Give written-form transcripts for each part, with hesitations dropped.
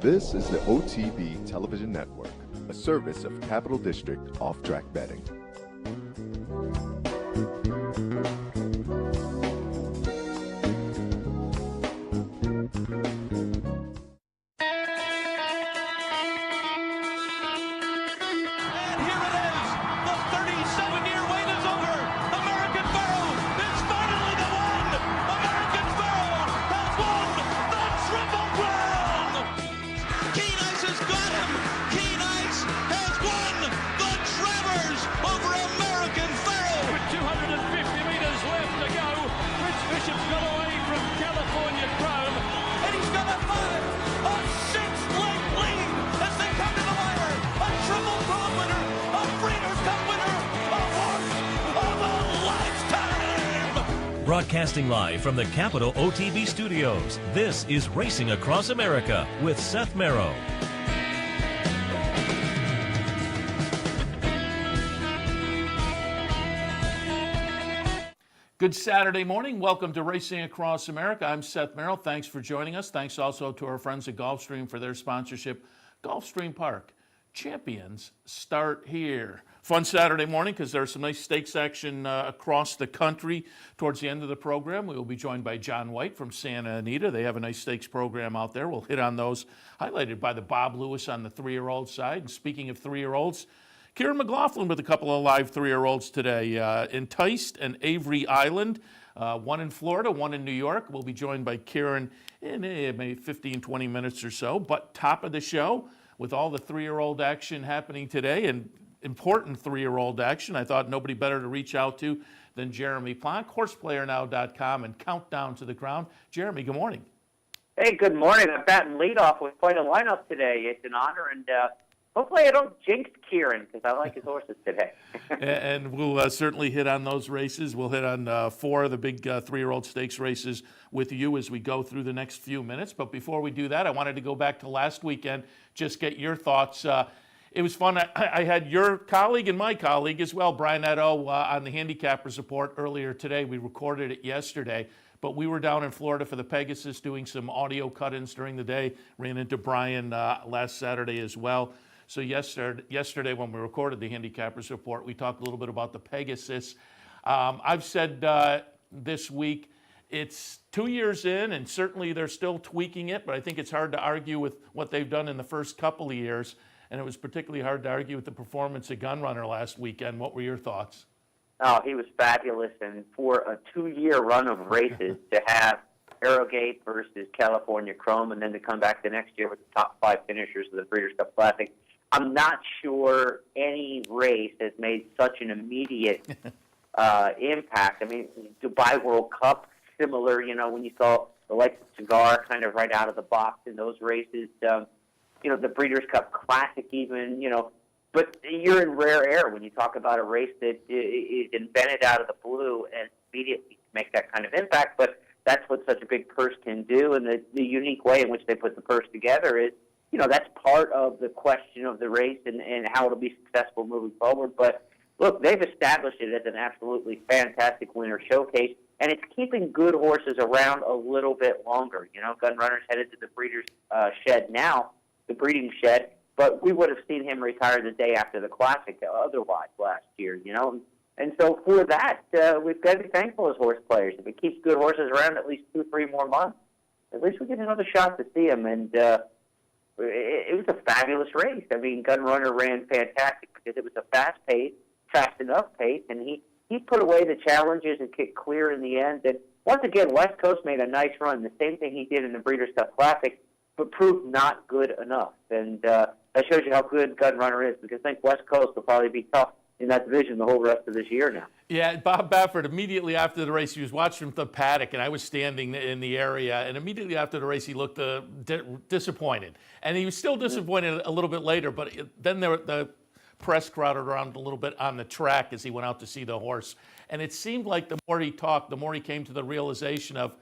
This is the OTB Television Network, a service of Capital District Off-Track Betting. Broadcasting live from the Capital OTB studios, this is Racing Across America with Seth Merrow. Good Saturday morning. Welcome to Racing Across America. I'm Seth Merrow. Thanks for joining us. Thanks also to our friends at Gulfstream for their sponsorship. Gulfstream Park. Champions start here. Fun Saturday morning because there's some nice stakes action across the country. Towards the end of the program, we will be joined by John White from Santa Anita. They have a nice stakes program out there. We'll hit on those, highlighted by the Bob Lewis on the 3-year-old side. And speaking of 3-year-olds, Kiaren McLaughlin with a couple of live 3-year-olds today. Enticed and Avery Island, one in Florida, one in New York. We'll be joined by Kiaren in maybe 15, 20 minutes or so. But top of the show, with all the 3-year-old action happening today and important 3-year-old action, I thought nobody better to reach out to than Jeremy Plonk, horseplayernow.com, and Countdown to the Crown. Jeremy, good morning. Hey, good morning. I'm batting leadoff with quite a lineup today. It's an honor, and hopefully I don't jinx Kiaren because I like his horses today. And we'll certainly hit on those races. We'll hit on 4 of the big 3-year-old stakes races with you as we go through the next few minutes. But before we do that, I wanted to go back to last weekend, just get your thoughts. It was fun. I had your colleague and my colleague as well, Brian Edo, on the Handicappers Report earlier today. We recorded it yesterday, but we were down in Florida for the Pegasus doing some audio cut-ins during the day. Ran into Brian last Saturday as well. So yesterday when we recorded the Handicappers Report, we talked a little bit about the Pegasus. I've said this week, it's 2 years in, and certainly they're still tweaking it, but I think it's hard to argue with what they've done in the first couple of years. And it was particularly hard to argue with the performance of Gunrunner last weekend. What were your thoughts? Oh, he was fabulous. And for a 2-year run of races, to have Arrogate versus California Chrome and then to come back the next year with the top 5 finishers of the Breeders' Cup Classic, I'm not sure any race has made such an immediate impact. I mean, Dubai World Cup, similar, when you saw the likes of Cigar kind of right out of the box in those races. The Breeders' Cup Classic even, but you're in rare air when you talk about a race that is invented out of the blue and immediately make that kind of impact. But that's what such a big purse can do, and the unique way in which they put the purse together is, that's part of the question of the race and how it'll be successful moving forward. But, look, they've established it as an absolutely fantastic winter showcase, and it's keeping good horses around a little bit longer. Gunrunner's headed to the Breeders' Shed now, the breeding shed, but we would have seen him retire the day after the Classic otherwise last year, And so for that, we've got to be thankful as horse players. If it keeps good horses around at least 2-3 more months, at least we get another shot to see him. And it was a fabulous race. I mean, Gunrunner ran fantastic because it was a fast enough pace, and he put away the challenges and kicked clear in the end. And once again, West Coast made a nice run, the same thing he did in the Breeders' Cup Classic, but proved not good enough. And that shows you how good Gunrunner is, because I think West Coast will probably be tough in that division the whole rest of this year now. Yeah, Bob Baffert, immediately after the race, he was watching from the paddock, and I was standing in the area, and immediately after the race, he looked disappointed. And he was still disappointed a little bit later, but then the press crowded around a little bit on the track as he went out to see the horse. And it seemed like the more he talked, the more he came to the realization of,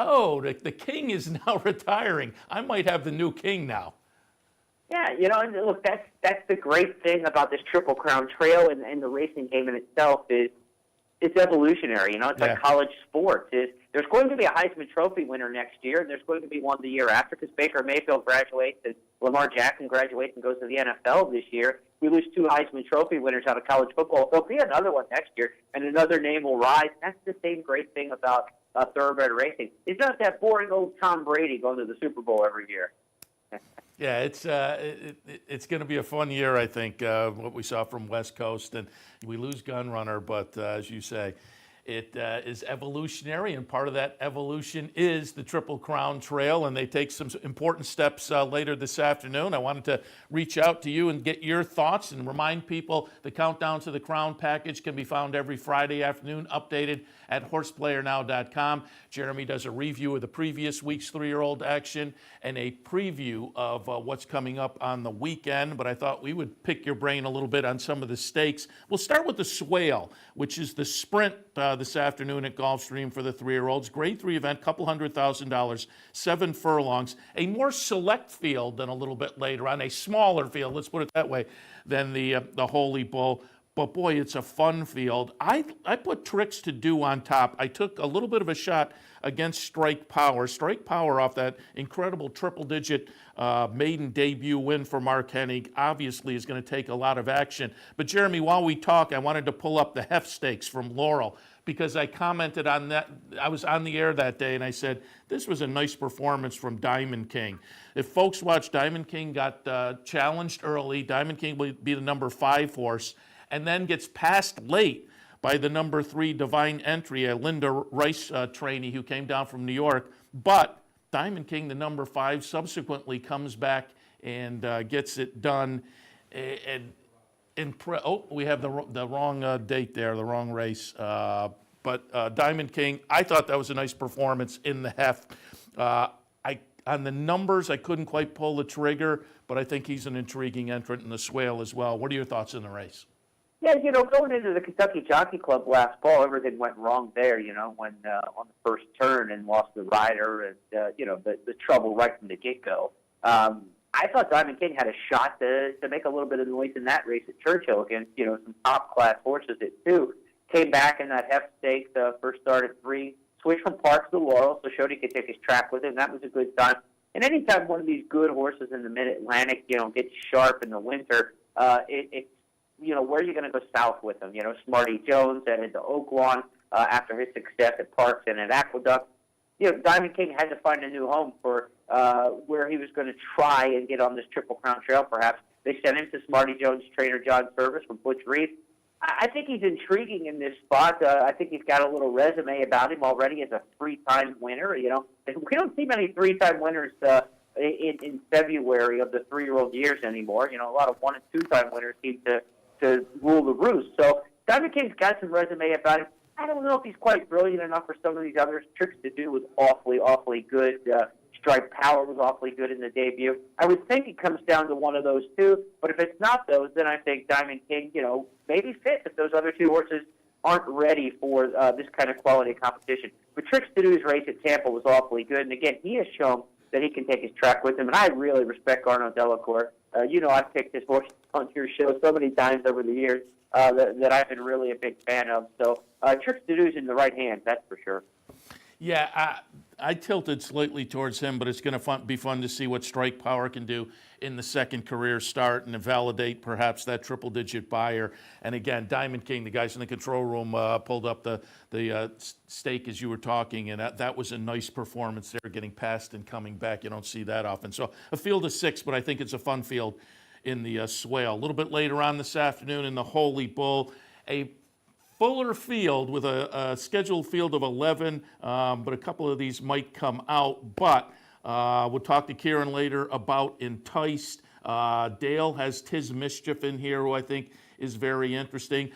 oh, the king is now retiring. I might have the new king now. Yeah, and look, that's the great thing about this Triple Crown Trail and the racing game in itself is it's evolutionary. You know, it's Yeah. like college sports. There's going to be a Heisman Trophy winner next year, and there's going to be one the year after because Baker Mayfield graduates and Lamar Jackson graduates and goes to the NFL this year. We lose 2 Heisman Trophy winners out of college football. There'll be another one next year, and another name will rise. That's the same great thing about thoroughbred racing. It's not that boring old Tom Brady going to the Super Bowl every year. Yeah, it's going to be a fun year, I think, what we saw from West Coast. And we lose Gun Runner, but as you say, it is evolutionary, and part of that evolution is the Triple Crown Trail, and they take some important steps later this afternoon. I wanted to reach out to you and get your thoughts and remind people the Countdown to the Crown package can be found every Friday afternoon, updated at horseplayernow.com. Jeremy does a review of the previous week's 3-year-old action and a preview of what's coming up on the weekend, but I thought we would pick your brain a little bit on some of the stakes. We'll start with the Swale, which is the sprint this afternoon at Gulfstream for the 3-year-olds. Grade 3 event, couple $100,000, 7 furlongs. A more select field than a little bit later on, a smaller field, let's put it that way, than the Holy Bull. But boy, it's a fun field. I put Tricks to Do on top. I took a little bit of a shot against Strike Power. Strike Power off that incredible triple-digit maiden debut win for Mark Hennig obviously is going to take a lot of action. But Jeremy, while we talk, I wanted to pull up the Heft Stakes from Laurel because I commented on that. I was on the air that day and I said, this was a nice performance from Diamond King. If folks watch, Diamond King got challenged early. Diamond King will be the number 5 horse, and then gets passed late by the number 3 Divine Entry, a Linda Rice trainee who came down from New York. But Diamond King, the number 5, subsequently comes back and gets it done. We have the wrong date there, the wrong race. But Diamond King, I thought that was a nice performance in the heft. On the numbers, I couldn't quite pull the trigger, but I think he's an intriguing entrant in the Swale as well. What are your thoughts on the race? Yeah, you know, going into the Kentucky Jockey Club last fall, everything went wrong there, you know, when on the first turn and lost the rider and, you know, the trouble right from the get-go. I thought Diamond King had a shot to make a little bit of noise in that race at Churchill against, you know, some top-class horses at 2. Came back in that Heft Stakes, first start at 3, switched from Parks to Laurel, so showed he could take his track with him. That was a good sign. And anytime one of these good horses in the Mid-Atlantic, you know, gets sharp in the winter, it's, you know, where are you going to go south with him? You know, Smarty Jones headed to Oaklawn after his success at Parks and at Aqueduct. You know, Diamond King had to find a new home for where he was going to try and get on this Triple Crown Trail, perhaps. They sent him to Smarty Jones' trainer, John Service, from Butch Reed. I think he's intriguing in this spot. I think he's got a little resume about him already as a 3-time winner. You know, we don't see many 3-time winners in February of the 3-year-old years anymore. You know, a lot of 1- and 2-time winners seem to rule the roost. So Diamond King's got some resume about him. I don't know if he's quite brilliant enough for some of these others. Tricks to Do was awfully good. Strike Power was awfully good in the debut. I would think it comes down to one of those two, but if it's not those, then I think Diamond King, you know, maybe fits if those other 2 horses aren't ready for this kind of quality competition. But Tricks to Do's race at Tampa was awfully good, and again, he has shown that he can take his track with him, and I really respect Arnaud Delacour. You know, I've picked his horse on your show so many times over the years that I've been really a big fan of. So Tricks to Do's in the right hands, that's for sure. Yeah, I tilted slightly towards him, but it's going to be fun to see what Strike Power can do in the second career start and to validate perhaps that triple-digit buyer. And again, Diamond King, the guys in the control room pulled up the stake as you were talking, and that was a nice performance there, getting past and coming back. You don't see that often. So a field of 6, but I think it's a fun field in the Swale. A little bit later on this afternoon in the Holy Bull, a fuller field with a scheduled field of 11, but a couple of these might come out. But we'll talk to Kiaren later about Enticed. Dale has Tis Mischief in here, who I think is very interesting.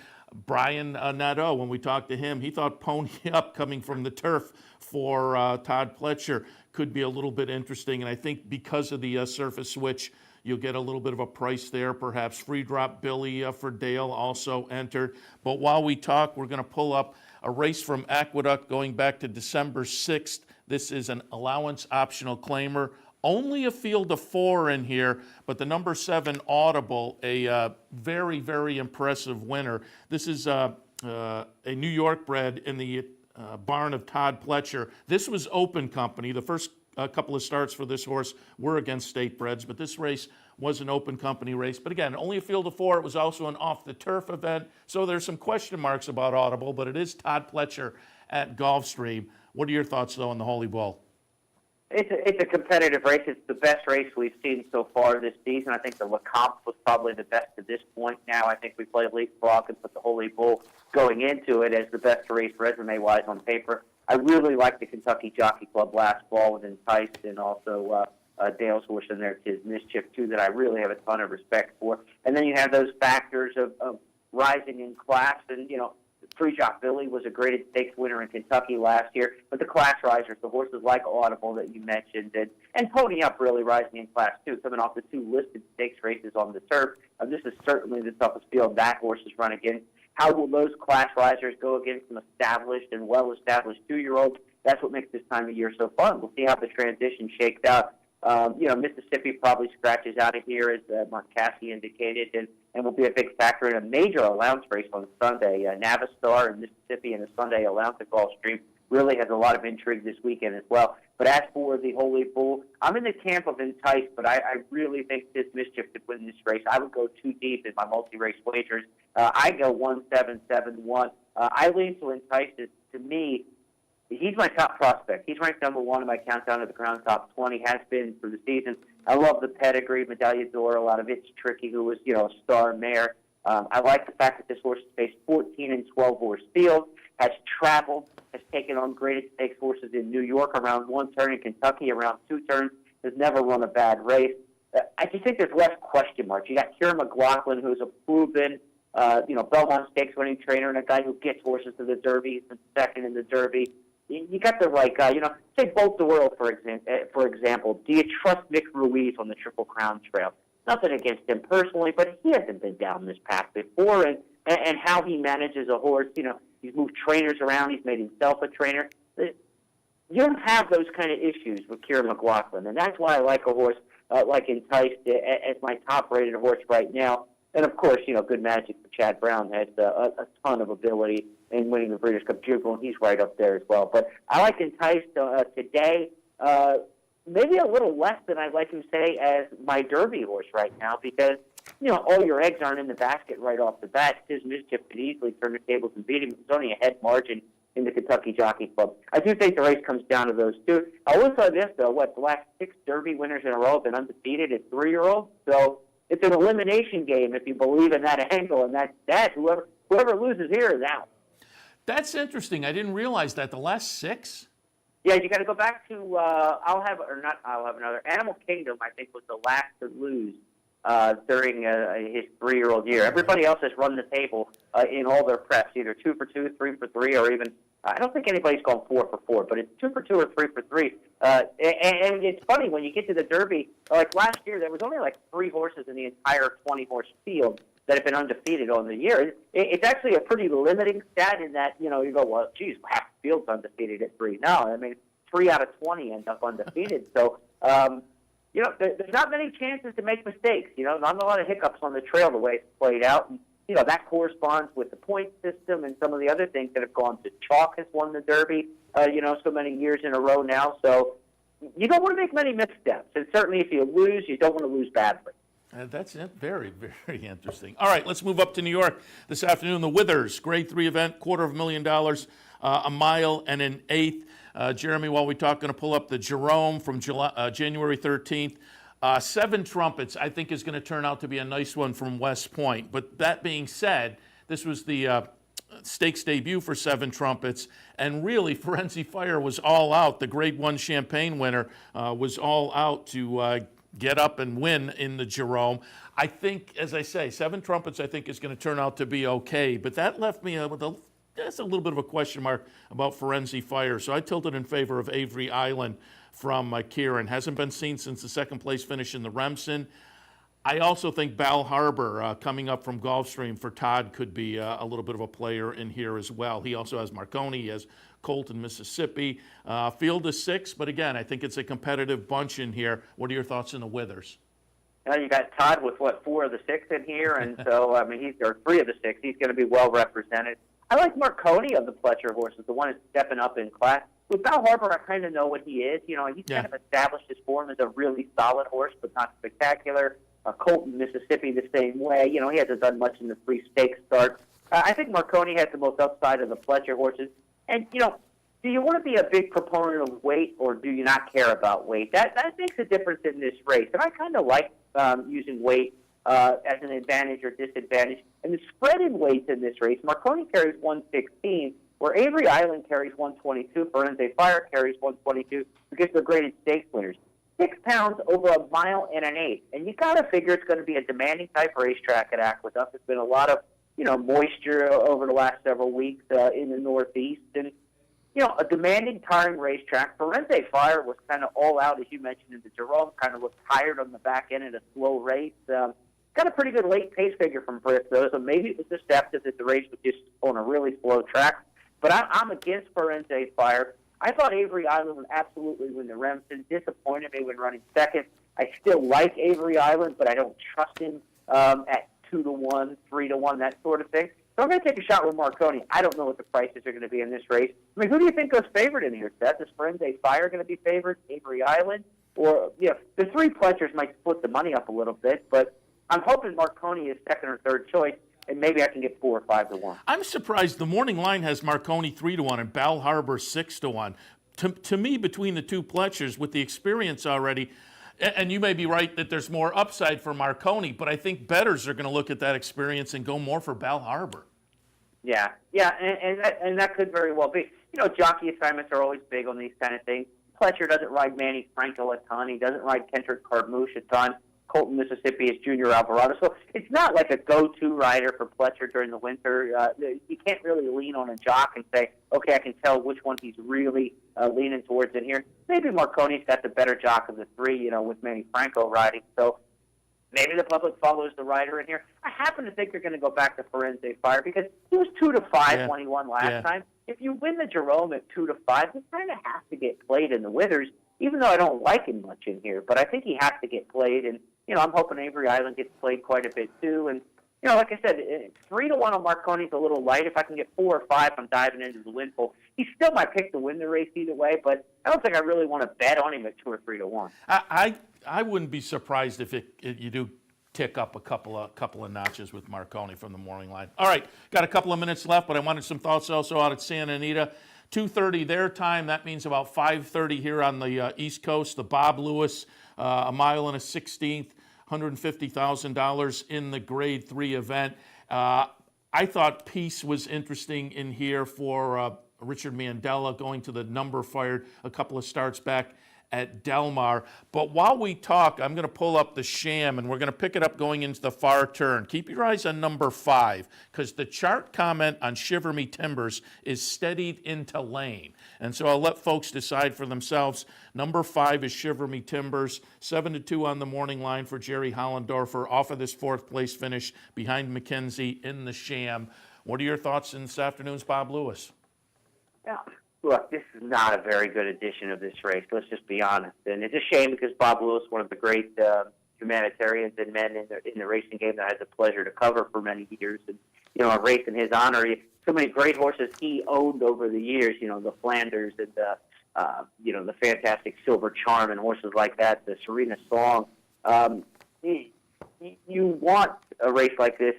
Brian Nadeau, when we talked to him, he thought Pony Up coming from the turf for Todd Pletcher could be a little bit interesting. And I think because of the surface switch, you'll get a little bit of a price there, perhaps. Free Drop Billy for Dale also entered. But while we talk, we're going to pull up a race from Aqueduct going back to December 6th. This is an allowance optional claimer. Only a field of 4 in here, but the number 7 Audible, a very, very impressive winner. This is a New York bred in the barn of Todd Pletcher. This was open company. The first couple of starts for this horse were against state breds, but this race was an open company race. But again, only a field of 4. It was also an off-the-turf event, so there's some question marks about Audible, but it is Todd Pletcher at Gulfstream. What are your thoughts, though, on the Holy Bull? It's a competitive race. It's the best race we've seen so far this season. I think the Lecomte was probably the best to this point. Now I think we play leapfrog and put the Holy Bull going into it as the best race resume-wise on paper. I really like the Kentucky Jockey Club last fall with Enticed, and also Dale's horse in there, Tis Mischief, too, that I really have a ton of respect for. And then you have those factors of rising in class, and, Free Shot Billy was a graded stakes winner in Kentucky last year, but the class risers, the horses like Audible that you mentioned, and Pony Up really rising in class too, coming off the 2 listed stakes races on the turf. This is certainly the toughest field that horse has run against. How will those class risers go against some established and well-established 2-year-olds? That's what makes this time of year so fun. We'll see how the transition shakes out. Mississippi probably scratches out of here, as Mark Cassey indicated, and will be a big factor in a major allowance race on Sunday. Navistar in Mississippi and a Sunday allowance at Gulfstream really has a lot of intrigue this weekend as well. But as for the Holy Bull, I'm in the camp of Enticed, but I really think Tis Mischief could win this race. I would go too deep in my multi-race wagers. I go 1-7-7-1. I lean to Enticed. To me, he's my top prospect. He's ranked number 1 in my countdown of the Crown Top 20, has been for the season. I love the pedigree, Medaglia d'Oro out of It's Tricky, who was, a star mare. I like the fact that this horse has faced 14 and 12 horse fields, has traveled, has taken on graded stakes horses in New York around 1 turn, in Kentucky around 2 turns, has never run a bad race. I just think there's less question marks. You got Kiaren McLaughlin, who's a proven, Belmont Stakes winning trainer, and a guy who gets horses to the Derby. He's been second in the Derby. You got the right guy. Say Bolt the World, for example. Do you trust Nick Ruiz on the Triple Crown Trail? Nothing against him personally, but he hasn't been down this path before, and how he manages a horse. He's moved trainers around. He's made himself a trainer. You don't have those kind of issues with Kiaren McLaughlin, and that's why I like a horse like Enticed as my top-rated horse right now. And, of course, Good Magic for Chad Brown has a ton of ability in winning the Breeders' Cup Jubilee, and he's right up there as well. But I like Enticed today, maybe a little less than I'd like to say as my Derby horse right now, because, all your eggs aren't in the basket right off the bat. Tis Mischief could easily turn the tables and beat him. It's only a head margin in the Kentucky Jockey Club. I do think the race comes down to those two. I will say this, though, the last 6 Derby winners in a row have been undefeated at 3-year-olds, so it's an elimination game if you believe in that angle, and that whoever loses here is out. That's interesting. I didn't realize that. The last 6? Yeah, you got to go back to another. Animal Kingdom, I think, was the last to lose during his 3-year-old year. Everybody else has run the table in all their preps, either 2 for 2, 3 for 3, or even I don't think anybody's gone 4 for 4, but it's 2 for 2 or 3 for 3. And it's funny when you get to the Derby. Like last year, there was only like 3 horses in the entire 20-horse field that have been undefeated on the year. It's actually a pretty limiting stat in that, you go, well, geez, half the field's undefeated at 3. No, I mean, 3 out of 20 end up undefeated. So, there's not many chances to make mistakes. Not a lot of hiccups on the trail the way it's played out. And, that corresponds with the point system and some of the other things that have gone to. Chalk has won the Derby, so many years in a row now. So you don't want to make many missteps. And certainly if you lose, you don't want to lose badly. That's very, very interesting. All right, let's move up to New York this afternoon. The Withers, Grade 3 event, $250,000, a mile and an eighth. Jeremy, while we talk, going to pull up the Jerome from January 13th. 7 Trumpets, I think, is going to turn out to be a nice one from West Point. But that being said, this was the stakes debut for 7 Trumpets, and really, Forensic Fire was all out. The Grade 1 Champagne winner was all out to get up and win in the Jerome. I think, as I say, 7 Trumpets, I think, is going to turn out to be okay. But that left me with that's a little bit of a question mark about Forensic Fire. So I tilted in favor of Avery Island from Kiaren. Hasn't been seen since the second-place finish in the Remsen. I also think Bal Harbor coming up from Gulfstream for Todd could be a little bit of a player in here as well. He also has Marconi, he has Colton, Mississippi. Field is 6, but again, I think it's a competitive bunch in here. What are your thoughts on the Withers? You got Todd with, 4 of the 6 in here, and so, I mean, or 3 of the 6. He's going to be well represented. I like Marconi of the Fletcher horses, the one that's stepping up in class. With Bal Harbour, I kind of know what he is. You know, he's kind of established his form as a really solid horse, but not spectacular. Colton, Mississippi, the same way. You know, he hasn't done much in the free stakes start. I think Marconi has the most upside of the Fletcher horses. And, you know, do you want to be a big proponent of weight or do you not care about weight? That makes a difference in this race. And I kind of like using weight as an advantage or disadvantage. And the spread in weights in this race, Marconi carries 116, where Avery Island carries 122, Forense Fire carries 122, because they're graded stakes winners. 6 pounds over a mile and an eighth. And you got to figure it's going to be a demanding type racetrack at Aqueduct. There's been a lot of, you know, moisture over the last several weeks in the Northeast. And, you know, a demanding, tiring racetrack. Forense Fire was kind of all out, as you mentioned, in the Jerome, kind of looked tired on the back end at a slow race. Got a pretty good late pace figure from Bristow, so maybe it was deceptive that the race was just on a really slow track. But I'm against Forense Fire. I thought Avery Island would absolutely win the Remsen. Disappointed me when running second. I still like Avery Island, but I don't trust him at 2-1, 3-1, that sort of thing. So I'm going to take a shot with Marconi. I don't know what the prices are going to be in this race. I mean, who do you think goes favored in here, Seth? Is Forense Fire going to be favored? Avery Island? Or, you know, the three Fletchers might split the money up a little bit, but I'm hoping Marconi is second or third choice, and maybe I can get 4 or 5-1. I'm surprised the morning line has Marconi 3-1 and Bal Harbour 6-1. To me, between the two Fletchers, with the experience already, and you may be right that there's more upside for Marconi, but I think bettors are going to look at that experience and go more for Bal Harbour. Yeah, and that could very well be. You know, jockey assignments are always big on these kind of things. Fletcher doesn't ride Manny Franco a ton. He doesn't ride Kendrick Carmouche a ton. Colton, Mississippi is Junior Alvarado. So it's not like a go-to rider for Fletcher during the winter. You can't really lean on a jock and say, okay, I can tell which one he's really leaning towards in here. Maybe Marconi's got the better jock of the three, you know, with Manny Franco riding. So maybe the public follows the rider in here. I happen to think they're going to go back to Forense Fire because he was 2-5 when he won last time. If you win the Jerome at 2-5, he kind of has to get played in the Withers, even though I don't like him much in here. But I think he has to get played, and you know, I'm hoping Avery Island gets played quite a bit too. And, you know, like I said, 3-1 on Marconi's a little light. If I can get 4 or 5, I'm diving into the win pool. He still might pick to win the race either way, but I don't think I really want to bet on him at 2 or 3-1. I wouldn't be surprised if you do tick up a couple of notches with Marconi from the morning line. All right, got a couple of minutes left, but I wanted some thoughts also out at Santa Anita. 2:30 their time. That means about 5:30 here on the East Coast. The Bob Lewis, a mile and a 16th, $150,000 in the Grade 3 event. I thought Peace was interesting in here for Richard Mandela, going to the number fired a couple of starts back at Del Mar. But while we talk, I'm going to pull up the sham, and we're going to pick it up going into the far turn. Keep your eyes on number 5, because the chart comment on Shiver Me Timbers is steadied into lane. And so I'll let folks decide for themselves. Number 5 is Shiver Me Timbers, 7-2 on the morning line for Jerry Hollendorfer, off of this 4th place finish behind McKenzie in the sham. What are your thoughts in this afternoon's Bob Lewis? Yeah. Look, this is not a very good edition of this race. Let's just be honest. And it's a shame because Bob Lewis, one of the great humanitarians and men in the racing game that I had the pleasure to cover for many years. And, you know, a race in his honor, so many great horses he owned over the years, you know, the Flanders and you know, the fantastic Silver Charm and horses like that, the Serena Song. You want a race like this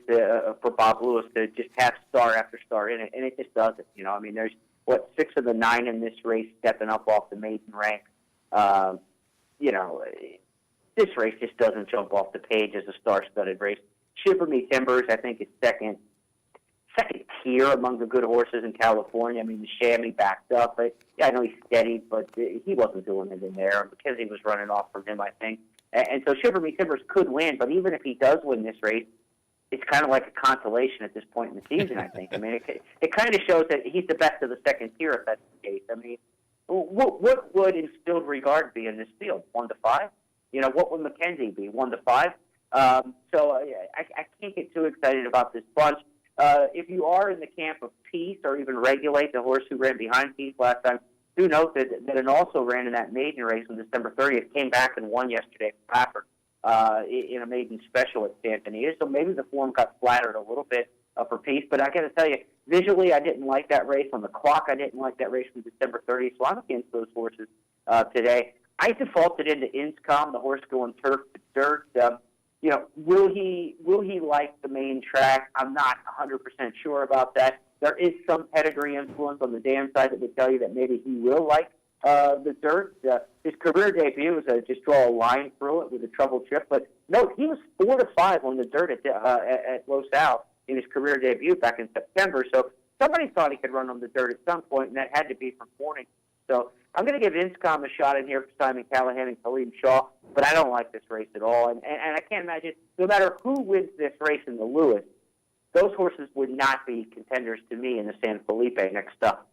for Bob Lewis to just have star after star in it, and it just doesn't. You know, I mean, there's 6 of the 9 in this race stepping up off the maiden rank. You know, this race just doesn't jump off the page as a star-studded race. Shiver Me Timbers, I think, is second tier among the good horses in California. I mean, the Chamois backed up. I know he's steady, but he wasn't doing it in there. McKenzie was running off from him, I think. And so Shiver Me Timbers could win, but even if he does win this race, it's kind of like a consolation at this point in the season, I think. I mean, it kind of shows that he's the best of the second tier, if that's the case. I mean, what would Instilled Regard be in this field? 1-5? You know, what would McKenzie be? 1-5? So I can't get too excited about this bunch. If you are in the camp of Peace or even Regulate, the horse who ran behind Peace last time, do note that it also ran in that maiden race on December 30th, came back and won yesterday at Stafford. In a maiden special at Santa Anita, so maybe the form got flattered a little bit for Peace. But I got to tell you, Visually, I didn't like that race. On the clock, I didn't like that race from December 30th, so I'm against those horses today. I defaulted into Inscom, the horse going turf to dirt. Will he like the main track? I'm not 100% sure about that. There is some pedigree influence on the dam side that would tell you that maybe he will like the dirt. His career debut was just draw a line through it with a trouble trip. But note, he was 4-5 on the dirt at Los Al in his career debut back in September. So somebody thought he could run on the dirt at some point, and that had to be from Corning. So I'm going to give Inscom a shot in here for Simon Callahan and Kaleem Shaw, but I don't like this race at all. And I can't imagine, no matter who wins this race in the Lewis, those horses would not be contenders to me in the San Felipe next up.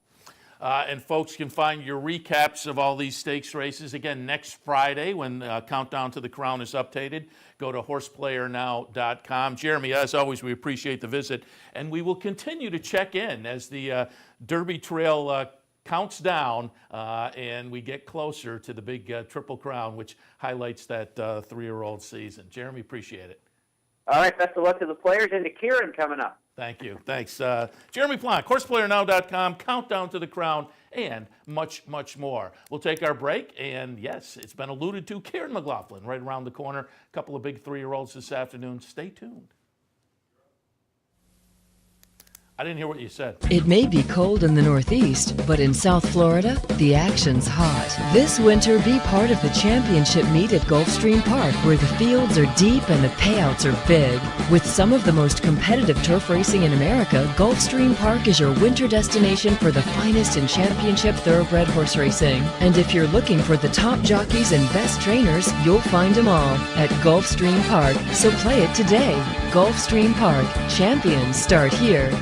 And folks can find your recaps of all these stakes races again next Friday when Countdown to the Crown is updated. Go to horseplayernow.com. Jeremy, as always, we appreciate the visit, and we will continue to check in as the Derby Trail counts down and we get closer to the big Triple Crown, which highlights that 3-year-old season. Jeremy, appreciate it. All right, best of luck to the players and to Kiaren coming up. Thank you. Thanks. Jeremy Plonk, horseplayernow.com, Countdown to the Crown, and much, much more. We'll take our break, and yes, it's been alluded to, Kiaren McLaughlin right around the corner. A couple of big 3-year-olds this afternoon. Stay tuned. I didn't hear what you said. It may be cold in the Northeast, but in South Florida, the action's hot. This winter, be part of the championship meet at Gulfstream Park, where the fields are deep and the payouts are big. With some of the most competitive turf racing in America, Gulfstream Park is your winter destination for the finest in championship thoroughbred horse racing. And if you're looking for the top jockeys and best trainers, you'll find them all at Gulfstream Park. So play it today. Gulfstream Park. Champions start here.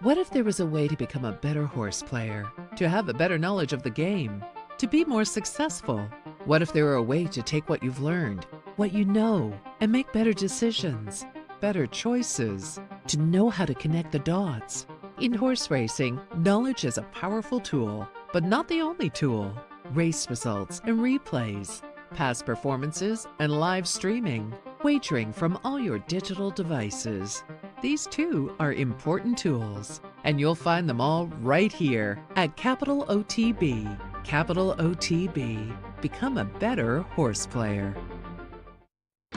What if there was a way to become a better horse player, to have a better knowledge of the game, to be more successful? What if there were a way to take what you've learned, what you know, and make better decisions, better choices, to know how to connect the dots? In horse racing, knowledge is a powerful tool, but not the only tool. Race results and replays, past performances and live streaming, wagering from all your digital devices. These too are important tools, and you'll find them all right here at Capital OTB. Capital OTB. Become a better horse player.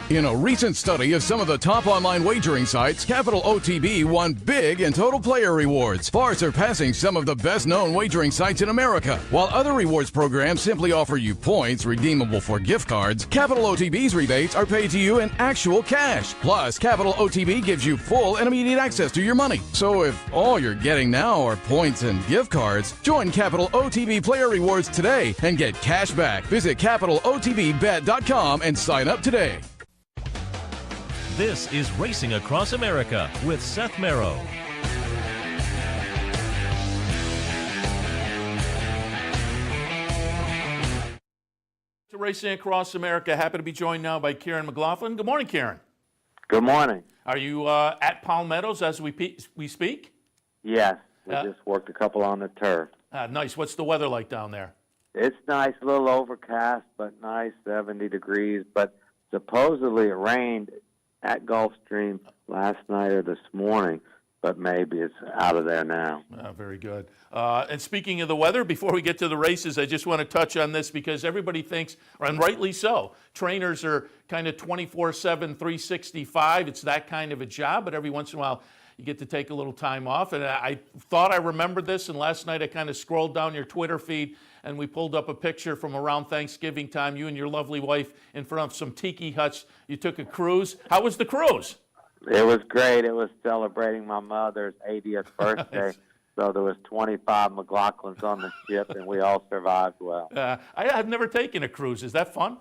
In a recent study of some of the top online wagering sites, Capital OTB won big in total player rewards, far surpassing some of the best-known wagering sites in America. While other rewards programs simply offer you points redeemable for gift cards, Capital OTB's rebates are paid to you in actual cash. Plus, Capital OTB gives you full and immediate access to your money. So if all you're getting now are points and gift cards, join Capital OTB Player Rewards today and get cash back. Visit CapitalOTBBet.com and sign up today. This is Racing Across America with Seth Merrow. To Racing Across America, happy to be joined now by Kiaren McLaughlin. Good morning, Kiaren. Good morning. Are you at Palmettos as we speak? Yes, we just worked a couple on the turf. Nice. What's the weather like down there? It's nice, a little overcast, but nice, 70 degrees. But supposedly it rained at Gulfstream last night or this morning, but maybe it's out of there now. Very good. And speaking of the weather, before we get to the races, I just want to touch on this because everybody thinks, and rightly so, trainers are kind of 24/7, 365. It's that kind of a job, but every once in a while you get to take a little time off. And I thought I remembered this, and last night I kind of scrolled down your Twitter feed, and we pulled up a picture from around Thanksgiving time, you and your lovely wife in front of some tiki huts. You took a cruise. How was the cruise? It was great. It was celebrating my mother's 80th birthday. So there was 25 McLaughlins on the ship, and we all survived well. I've never taken a cruise. Is that fun?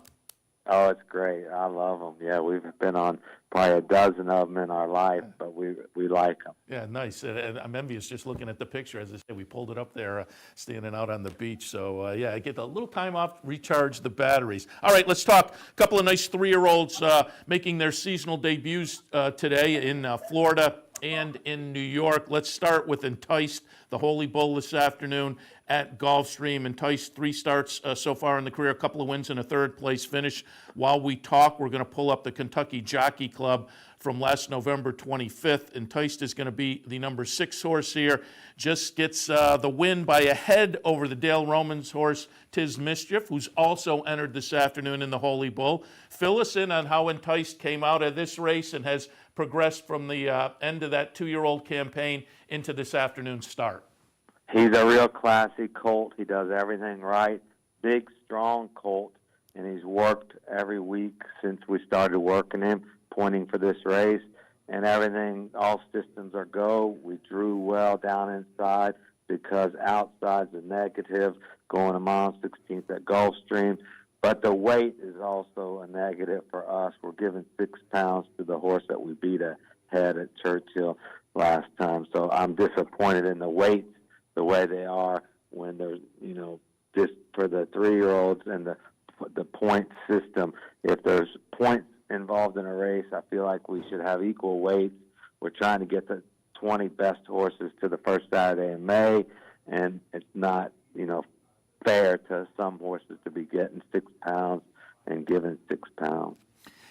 Oh, it's great. I love them. Yeah, we've been on probably a dozen of them in our life, but we like them. Yeah, nice. And I'm envious just looking at the picture. As I said, we pulled it up there, standing out on the beach. So, yeah, I get a little time off, recharge the batteries. All right, let's talk. A couple of nice 3-year-olds making their seasonal debuts today in Florida and in New York. Let's start with Enticed, the Holy Bull this afternoon at Gulfstream. Enticed 3 starts so far in the career, a couple of wins and a third-place finish. While we talk, we're going to pull up the Kentucky Jockey Club from last November 25th. Enticed is going to be the number 6 horse here. Just gets the win by a head over the Dale Romans horse, Tis Mischief, who's also entered this afternoon in the Holy Bull. Fill us in on how Enticed came out of this race and has progressed from the end of that 2-year-old campaign into this afternoon's start. He's a real classy colt. He does everything right. Big, strong colt, and he's worked every week since we started working him, pointing for this race, and everything, all systems are go. We drew well down inside because outside's a negative, going a mile 16th at Gulfstream, but the weight is also a negative for us. We're giving 6 pounds to the horse that we beat ahead at Churchill last time, so I'm disappointed in the weights the way they are when they're, just for the 3-year-olds and the point system. If there's points involved in a race, I feel like we should have equal weights. We're trying to get the 20 best horses to the first Saturday in May, and it's not, fair to some horses to be getting 6 pounds and given 6 pounds.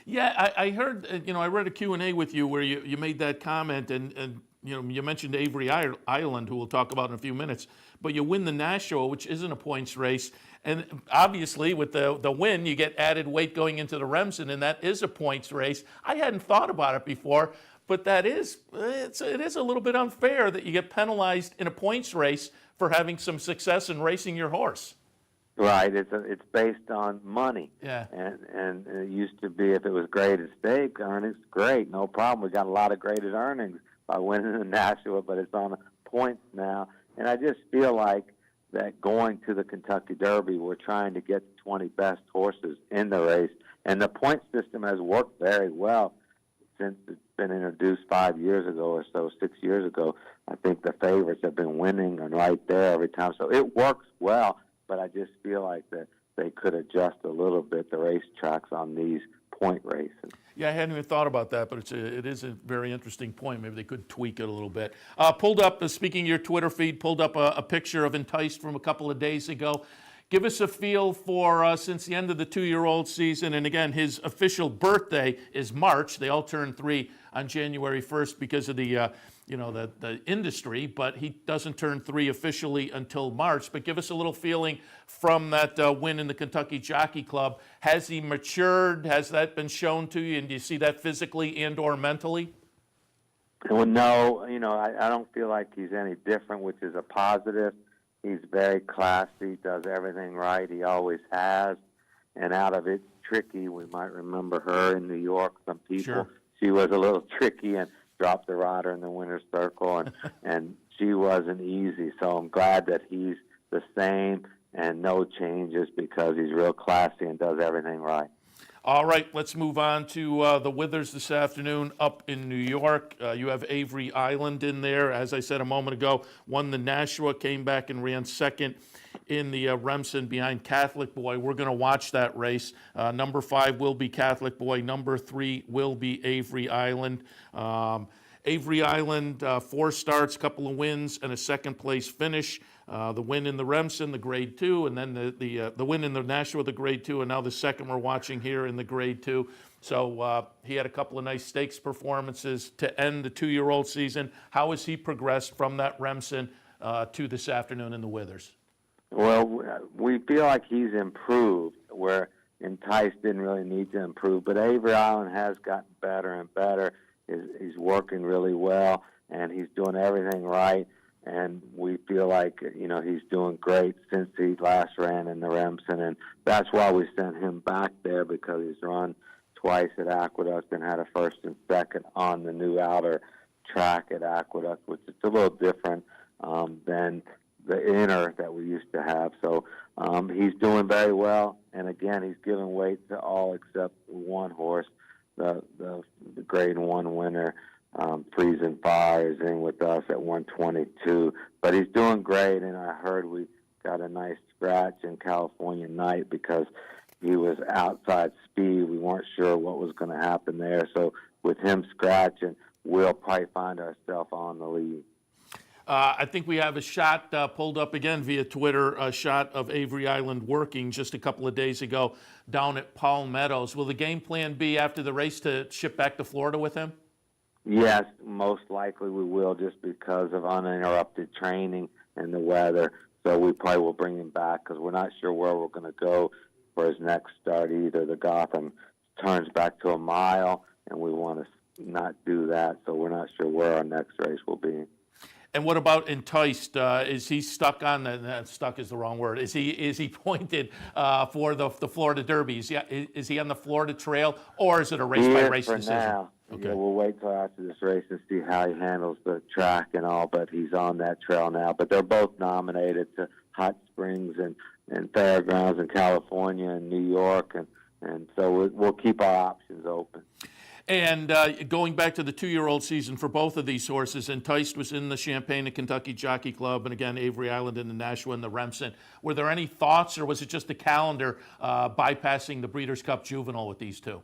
Yeah, I heard, I read a Q&A with you where you made that comment, and you mentioned Avery Island, who we'll talk about in a few minutes, but you win the Nashua, which isn't a points race, and obviously with the win, you get added weight going into the Remsen, and that is a points race. I hadn't thought about it before, but it is a little bit unfair that you get penalized in a points race for having some success in racing your horse. Right, it's based on money. Yeah. And it used to be if it was graded stake earnings, great, no problem. We got a lot of graded earnings by winning the Nashua, but it's on points now. And I just feel like that going to the Kentucky Derby, we're trying to get the 20 best horses in the race. And the point system has worked very well since it's been introduced 5 years ago or so, 6 years ago. I think the favorites have been winning and right there every time. So it works well, but I just feel like that they could adjust a little bit the racetracks on these point races. Yeah, I hadn't even thought about that, but it is a very interesting point. Maybe they could tweak it a little bit. Pulled up, speaking of your Twitter feed, pulled up a picture of Enticed from a couple of days ago. Give us a feel for since the end of the 2-year-old season, and again, his official birthday is March. They all turn 3 on January 1st because of the industry, but he doesn't turn 3 officially until March. But give us a little feeling from that win in the Kentucky Jockey Club. Has he matured? Has that been shown to you? And do you see that physically and or mentally? Well, no, I don't feel like he's any different, which is a positive. He's very classy, does everything right. He always has. And out of It's Tricky, we might remember her in New York, some people. Sure. She was a little tricky and dropped the rider in the winner's circle, and she wasn't easy. So I'm glad that he's the same and no changes because he's real classy and does everything right. All right, let's move on to the Withers this afternoon up in New York. You have Avery Island in there. As I said a moment ago, won the Nashua, came back and ran second in the Remsen behind Catholic Boy. We're going to watch that race. Number 5 will be Catholic Boy. Number 3 will be Avery Island. Avery Island, 4 starts, couple of wins, and a second-place finish. The win in the Remsen, the Grade 2, and then the win in the Nashua, the Grade 2, and now the second we're watching here in the Grade 2. So he had a couple of nice stakes performances to end the 2-year-old season. How has he progressed from that Remsen to this afternoon in the Withers? Well, we feel like he's improved where Enticed didn't really need to improve, but Avery Island has gotten better and better. He's working really well, and he's doing everything right. And we feel like, he's doing great since he last ran in the Remsen. And that's why we sent him back there, because he's run twice at Aqueduct and had a first and second on the new outer track at Aqueduct, which is a little different than the inner that we used to have. So he's doing very well. And again, he's giving weight to all except one horse, the Grade 1 winner. Freezing Fire is in with us at 122, but he's doing great, and I heard we got a nice scratch in California Night because he was outside speed. We weren't sure what was going to happen there, so with him scratching, we'll probably find ourselves on the lead. I think we have a shot pulled up again via Twitter, a shot of Avery Island working just a couple of days ago down at Palmettos. Will the game plan be after the race to ship back to Florida with him? Yes, most likely we will, just because of uninterrupted training and the weather. So we probably will bring him back because we're not sure where we're going to go for his next start either. The Gotham turns back to a mile, and we want to not do that, so we're not sure where our next race will be. And what about Enticed? Is he stuck on the? Stuck is the wrong word. Is he pointed for the Florida Derby? Is he on the Florida Trail, or is it a race by race decision? Now. Okay. Yeah, we'll wait till after this race and see how he handles the track and all. But he's on that trail now. But they're both nominated to Hot Springs and Fairgrounds in California and New York, and so we'll keep our options open. And going back to the 2-year-old season for both of these horses, Enticed was in the Champaign and Kentucky Jockey Club, and again, Avery Island in the Nashua and the Remsen. Were there any thoughts, or was it just the calendar bypassing the Breeders' Cup Juvenile with these two?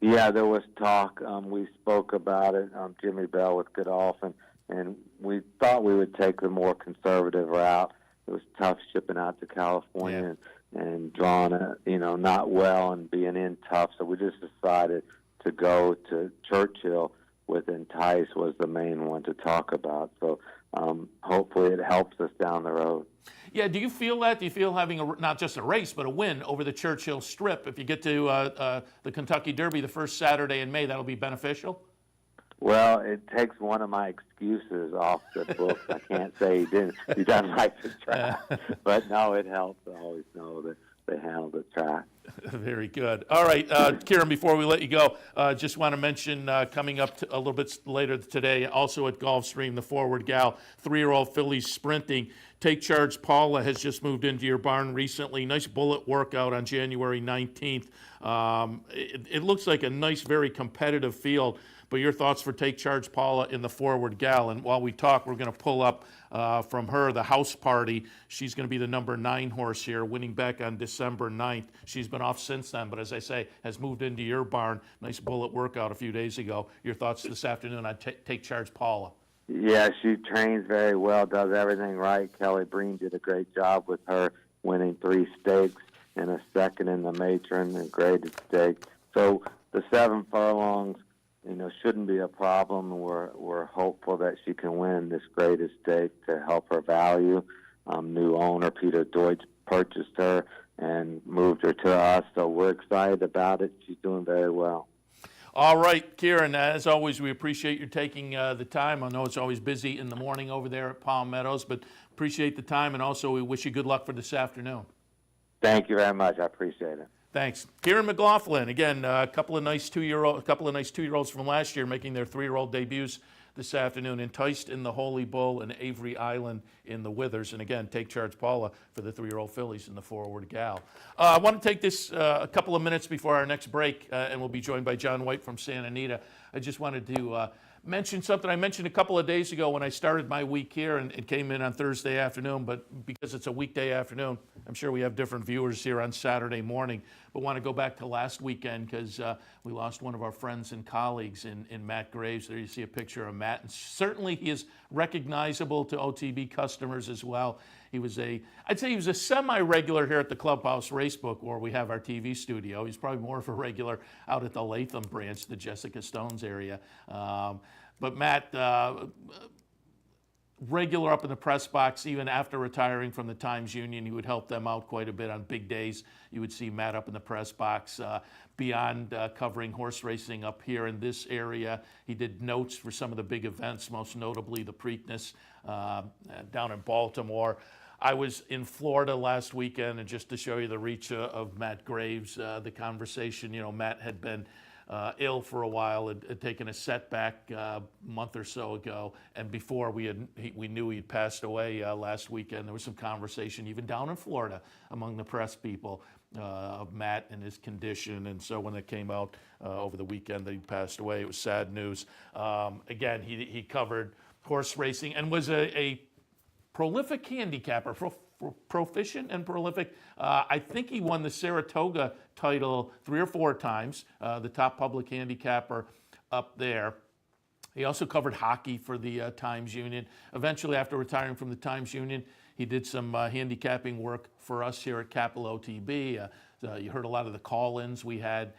Yeah, there was talk. We spoke about it, Jimmy Bell with Godolphin, and we thought we would take the more conservative route. It was tough shipping out to California and drawn, not well and being in tough, so we just decided to go to Churchill with Entice was the main one to talk about. So hopefully it helps us down the road. Yeah, do you feel that? Do you feel having not just a race, but a win over the Churchill Strip, if you get to the Kentucky Derby the first Saturday in May, that'll be beneficial? Well, it takes one of my excuses off the books. I can't say he doesn't like the track. But no, it helps. I always know that they handle the track. Very good. All right, Kiaren, before we let you go, just want to mention coming up a little bit later today, also at Gulfstream, the Forward Gal, 3-year-old fillies sprinting. Take Charge Paula has just moved into your barn recently. Nice bullet workout on January 19th. It looks like a nice, very competitive field. But your thoughts for Take Charge Paula in the Forward Gal. And while we talk, we're going to pull up from her the House Party. She's going to be the number 9 horse here, winning back on December 9th. She's been off since then, but as I say, has moved into your barn. Nice bullet workout a few days ago. Your thoughts this afternoon on Take Charge Paula? Yeah, she trains very well, does everything right. Kelly Breen did a great job with her, winning 3 stakes and a second in the Matron and graded stake. So the 7 furlongs, shouldn't be a problem. We're hopeful that she can win this graded stake to help her value. New owner Peter Deutsch purchased her and moved her to us, so we're excited about it. She's doing very well. All right, Kiaren, as always, we appreciate your taking the time. I know it's always busy in the morning over there at Palm Meadows, but appreciate the time, and also we wish you good luck for this afternoon. Thank you very much. I appreciate it. Thanks. Kiaren McLaughlin, again, a couple of nice 2-year-olds from last year making their 3-year-old debuts this afternoon. Enticed in the Holy Bull and Avery Island in the Withers. And again, Take Charge Paula for the 3-year-old fillies in the Forward Gal. I want to take this a couple of minutes before our next break, and we'll be joined by John White from Santa Anita. I just wanted to mention something I mentioned a couple of days ago when I started my week here, and it came in on Thursday afternoon, but because it's a weekday afternoon, I'm sure we have different viewers here on Saturday morning, but want to go back to last weekend because we lost one of our friends and colleagues in Matt Graves. There you see a picture of Matt, and certainly he is recognizable to OTB customers as well. I'd say he was a semi-regular here at the Clubhouse Racebook, where we have our TV studio. He's probably more of a regular out at the Latham branch, the Jessica Stones area. But Matt, regular up in the press box, even after retiring from the Times Union, he would help them out quite a bit on big days. You would see Matt up in the press box. Beyond covering horse racing up here in this area, he did notes for some of the big events, most notably the Preakness down in Baltimore. I was in Florida last weekend, and just to show you the reach of Matt Graves, the conversation, Matt had been ill for a while, had taken a setback a month or so ago, and before we knew he'd passed away last weekend. There was some conversation even down in Florida among the press people of Matt and his condition, and so when it came out over the weekend that he passed away, it was sad news. Again, he covered horse racing and was a prolific handicapper, proficient and prolific. I think he won the Saratoga title 3 or 4 times, the top public handicapper up there. He also covered hockey for the Times Union. Eventually, after retiring from the Times Union, he did some handicapping work for us here at Capital OTB. You heard a lot of the call-ins we had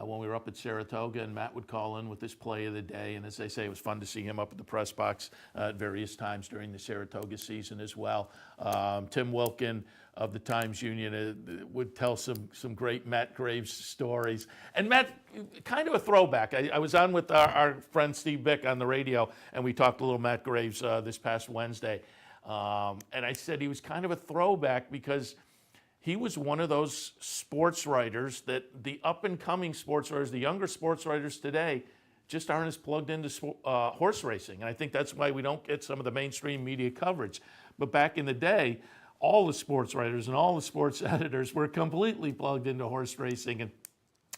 when we were up at Saratoga, and Matt would call in with his play of the day. And as they say, it was fun to see him up at the press box at various times during the Saratoga season as well. Tim Wilkin of the Times Union would tell some great Matt Graves stories. And Matt, kind of a throwback. I was on with our friend Steve Bick on the radio, and we talked a little Matt Graves this past Wednesday. And I said he was kind of a throwback because he was one of those sports writers that the up-and-coming sports writers, the younger sports writers today, just aren't as plugged into horse racing. And I think that's why we don't get some of the mainstream media coverage. But back in the day, all the sports writers and all the sports editors were completely plugged into horse racing. And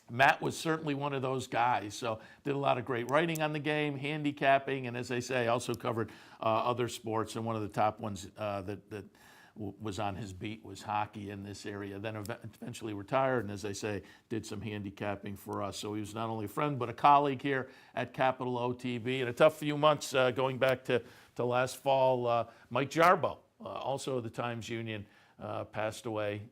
Matt was certainly one of those guys. So did a lot of great writing on the game, handicapping, and as they say, also covered other sports. And one of the top ones that was on his beat was hockey in this area. Then eventually retired, and as I say, did some handicapping for us. So he was not only a friend, but a colleague here at Capital OTB. In a tough few months going back to last fall, Mike Jarbo, also of the Times Union, passed away,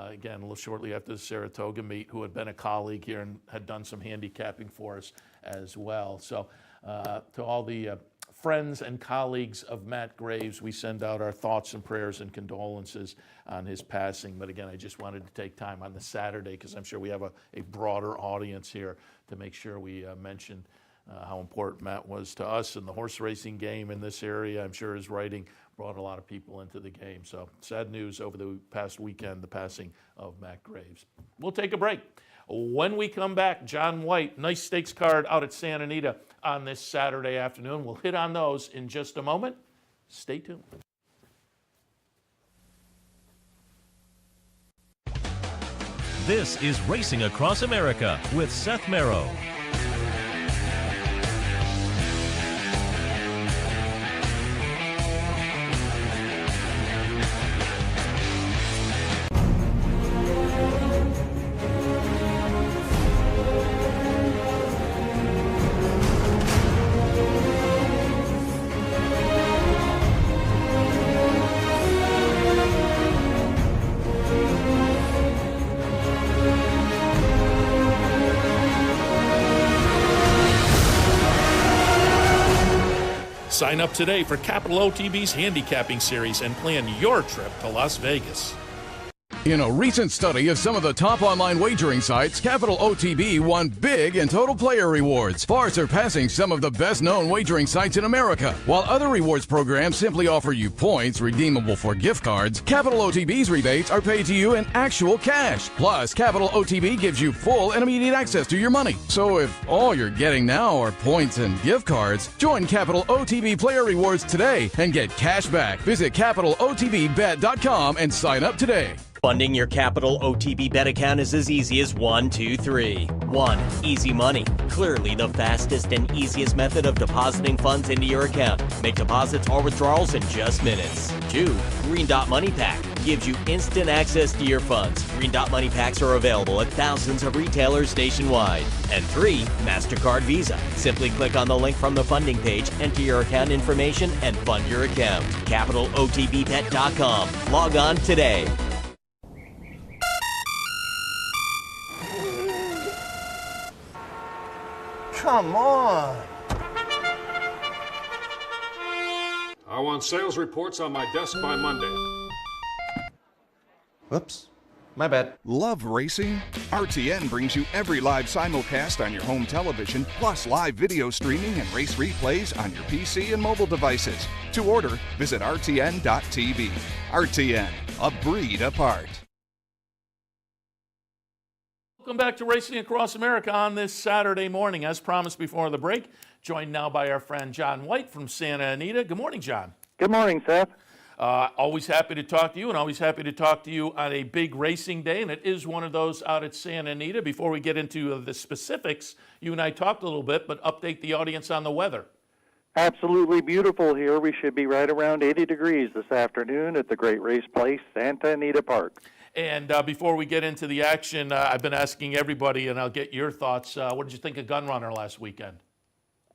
again, a little shortly after the Saratoga meet, who had been a colleague here and had done some handicapping for us as well. So to all the friends and colleagues of Matt Graves, we send out our thoughts and prayers and condolences on his passing. But again, I just wanted to take time on the Saturday, because I'm sure we have a broader audience here, to make sure we mention how important Matt was to us in the horse racing game in this area. I'm sure his writing brought a lot of people into the game. So sad news over the past weekend, the passing of Matt Graves. We'll take a break. When we come back, John White, nice stakes card out at Santa Anita on this Saturday afternoon. We'll hit on those in just a moment. Stay tuned. This is Racing Across America with Seth Merrow. Sign up today for Capital OTB's handicapping series and plan your trip to Las Vegas. In a recent study of some of the top online wagering sites, Capital OTB won big in total player rewards, far surpassing some of the best-known wagering sites in America. While other rewards programs simply offer you points redeemable for gift cards, Capital OTB's rebates are paid to you in actual cash. Plus, Capital OTB gives you full and immediate access to your money. So if all you're getting now are points and gift cards, join Capital OTB Player Rewards today and get cash back. Visit CapitalOTBBet.com and sign up today. Funding your Capital OTB bet account is as easy as 1, 2, 3. 1. Easy Money. Clearly the fastest and easiest method of depositing funds into your account. Make deposits or withdrawals in just minutes. 2. Green Dot Money Pack. Gives you instant access to your funds. Green Dot Money Packs are available at thousands of retailers nationwide. And 3. MasterCard Visa. Simply click on the link from the funding page, enter your account information, and fund your account. CapitalOTBBet.com. Log on today. Come on. I want sales reports on my desk by Monday. Whoops. My bad. Love racing? RTN brings you every live simulcast on your home television, plus live video streaming and race replays on your PC and mobile devices. To order, visit rtn.tv. RTN, a breed apart. Welcome back to Racing Across America on this Saturday morning. As promised before the break, joined now by our friend John White from Santa Anita. Good morning, John. Good morning, Seth. Always happy to talk to you, and always happy to talk to you on a big racing day, and it is one of those out at Santa Anita. Before we get into the specifics, you and I talked a little bit, but update the audience on the weather. Absolutely beautiful here. We should be right around 80 degrees this afternoon at the Great Race Place, Santa Anita Park. And before we get into the action, I've been asking everybody, and I'll get your thoughts. What did you think of Gun Runner last weekend?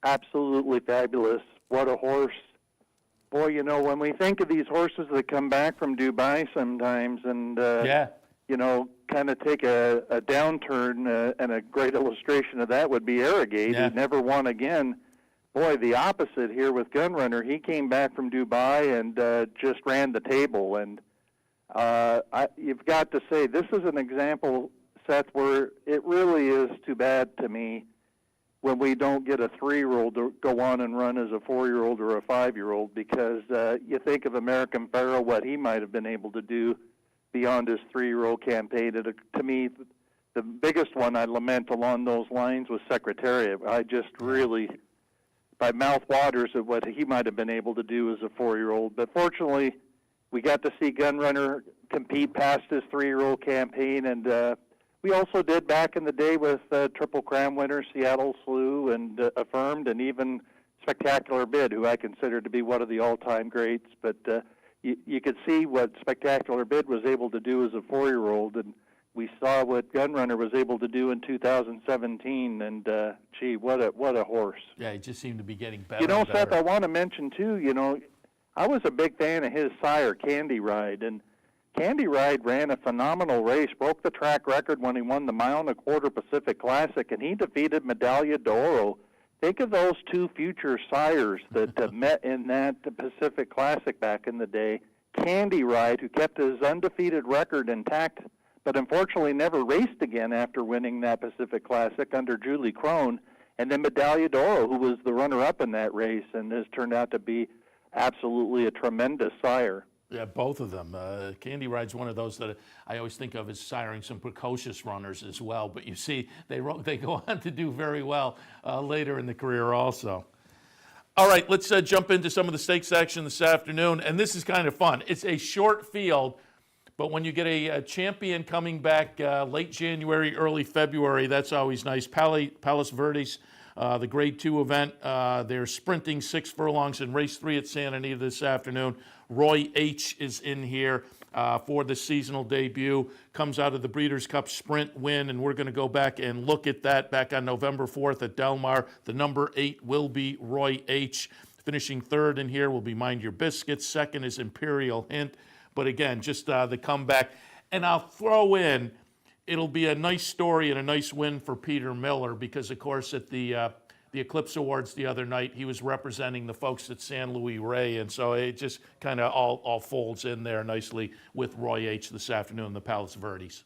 absolutely fabulous. What a horse. Boy, you know, when we think of these horses that come back from Dubai sometimes and, you know, kind of take a downturn, and a great illustration of that would be Arrogate, who never won again. Boy, the opposite here with Gunrunner. He came back from Dubai and just ran the table. And you've got to say, this is an example, Seth, where it really is too bad to me when we don't get a 3-year-old to go on and run as a 4-year-old or a 5-year-old, because you think of American Pharoah, what he might have been able to do beyond his 3-year-old campaign. To me, the biggest one I lament along those lines was Secretariat. I just really, by mouth waters at what he might have been able to do as a 4-year-old. But fortunately, we got to see Gunrunner compete past his 3-year-old campaign, and we also did back in the day with Triple Crown winners, Seattle Slew, and Affirmed, and even Spectacular Bid, who I consider to be one of the all-time greats. But you could see what Spectacular Bid was able to do as a 4-year-old, and we saw what Gunrunner was able to do in 2017. And gee, what a horse! Yeah, he just seemed to be getting better. You know, and better. Seth, I want to mention too. You know, I was a big fan of his sire, Candy Ride, and Candy Ride ran a phenomenal race, broke the track record when he won the 1.25 Mile Pacific Classic, and he defeated Medaglia d'Oro. Think of those two future sires that met in that Pacific Classic back in the day. Candy Ride, who kept his undefeated record intact, but unfortunately never raced again after winning that Pacific Classic under Julie Crone, and then Medaglia d'Oro, who was the runner-up in that race and has turned out to be absolutely a tremendous sire. Yeah, both of them. Candy Ride's one of those that I always think of as siring some precocious runners as well. But you see, they go on to do very well later in the career also. All right, let's jump into some of the stakes action this afternoon. And this is kind of fun. It's a short field, but when you get a champion coming back late January, early February, that's always nice. Palos Verdes, the Grade 2 event, they're sprinting 6 furlongs in race 3 at Santa Anita this afternoon. Roy H. is in here for the seasonal debut. Comes out of the Breeders' Cup Sprint win, and we're going to go back and look at that back on November 4th at Del Mar. The number 8 will be Roy H. Finishing third in here will be Mind Your Biscuits. Second is Imperial Hint. But again, just the comeback. And I'll throw in, it'll be a nice story and a nice win for Peter Miller because, of course, at the Eclipse Awards the other night, he was representing the folks at San Luis Rey, and so it just kind of all folds in there nicely with Roy H. this afternoon, the Palos Verdes.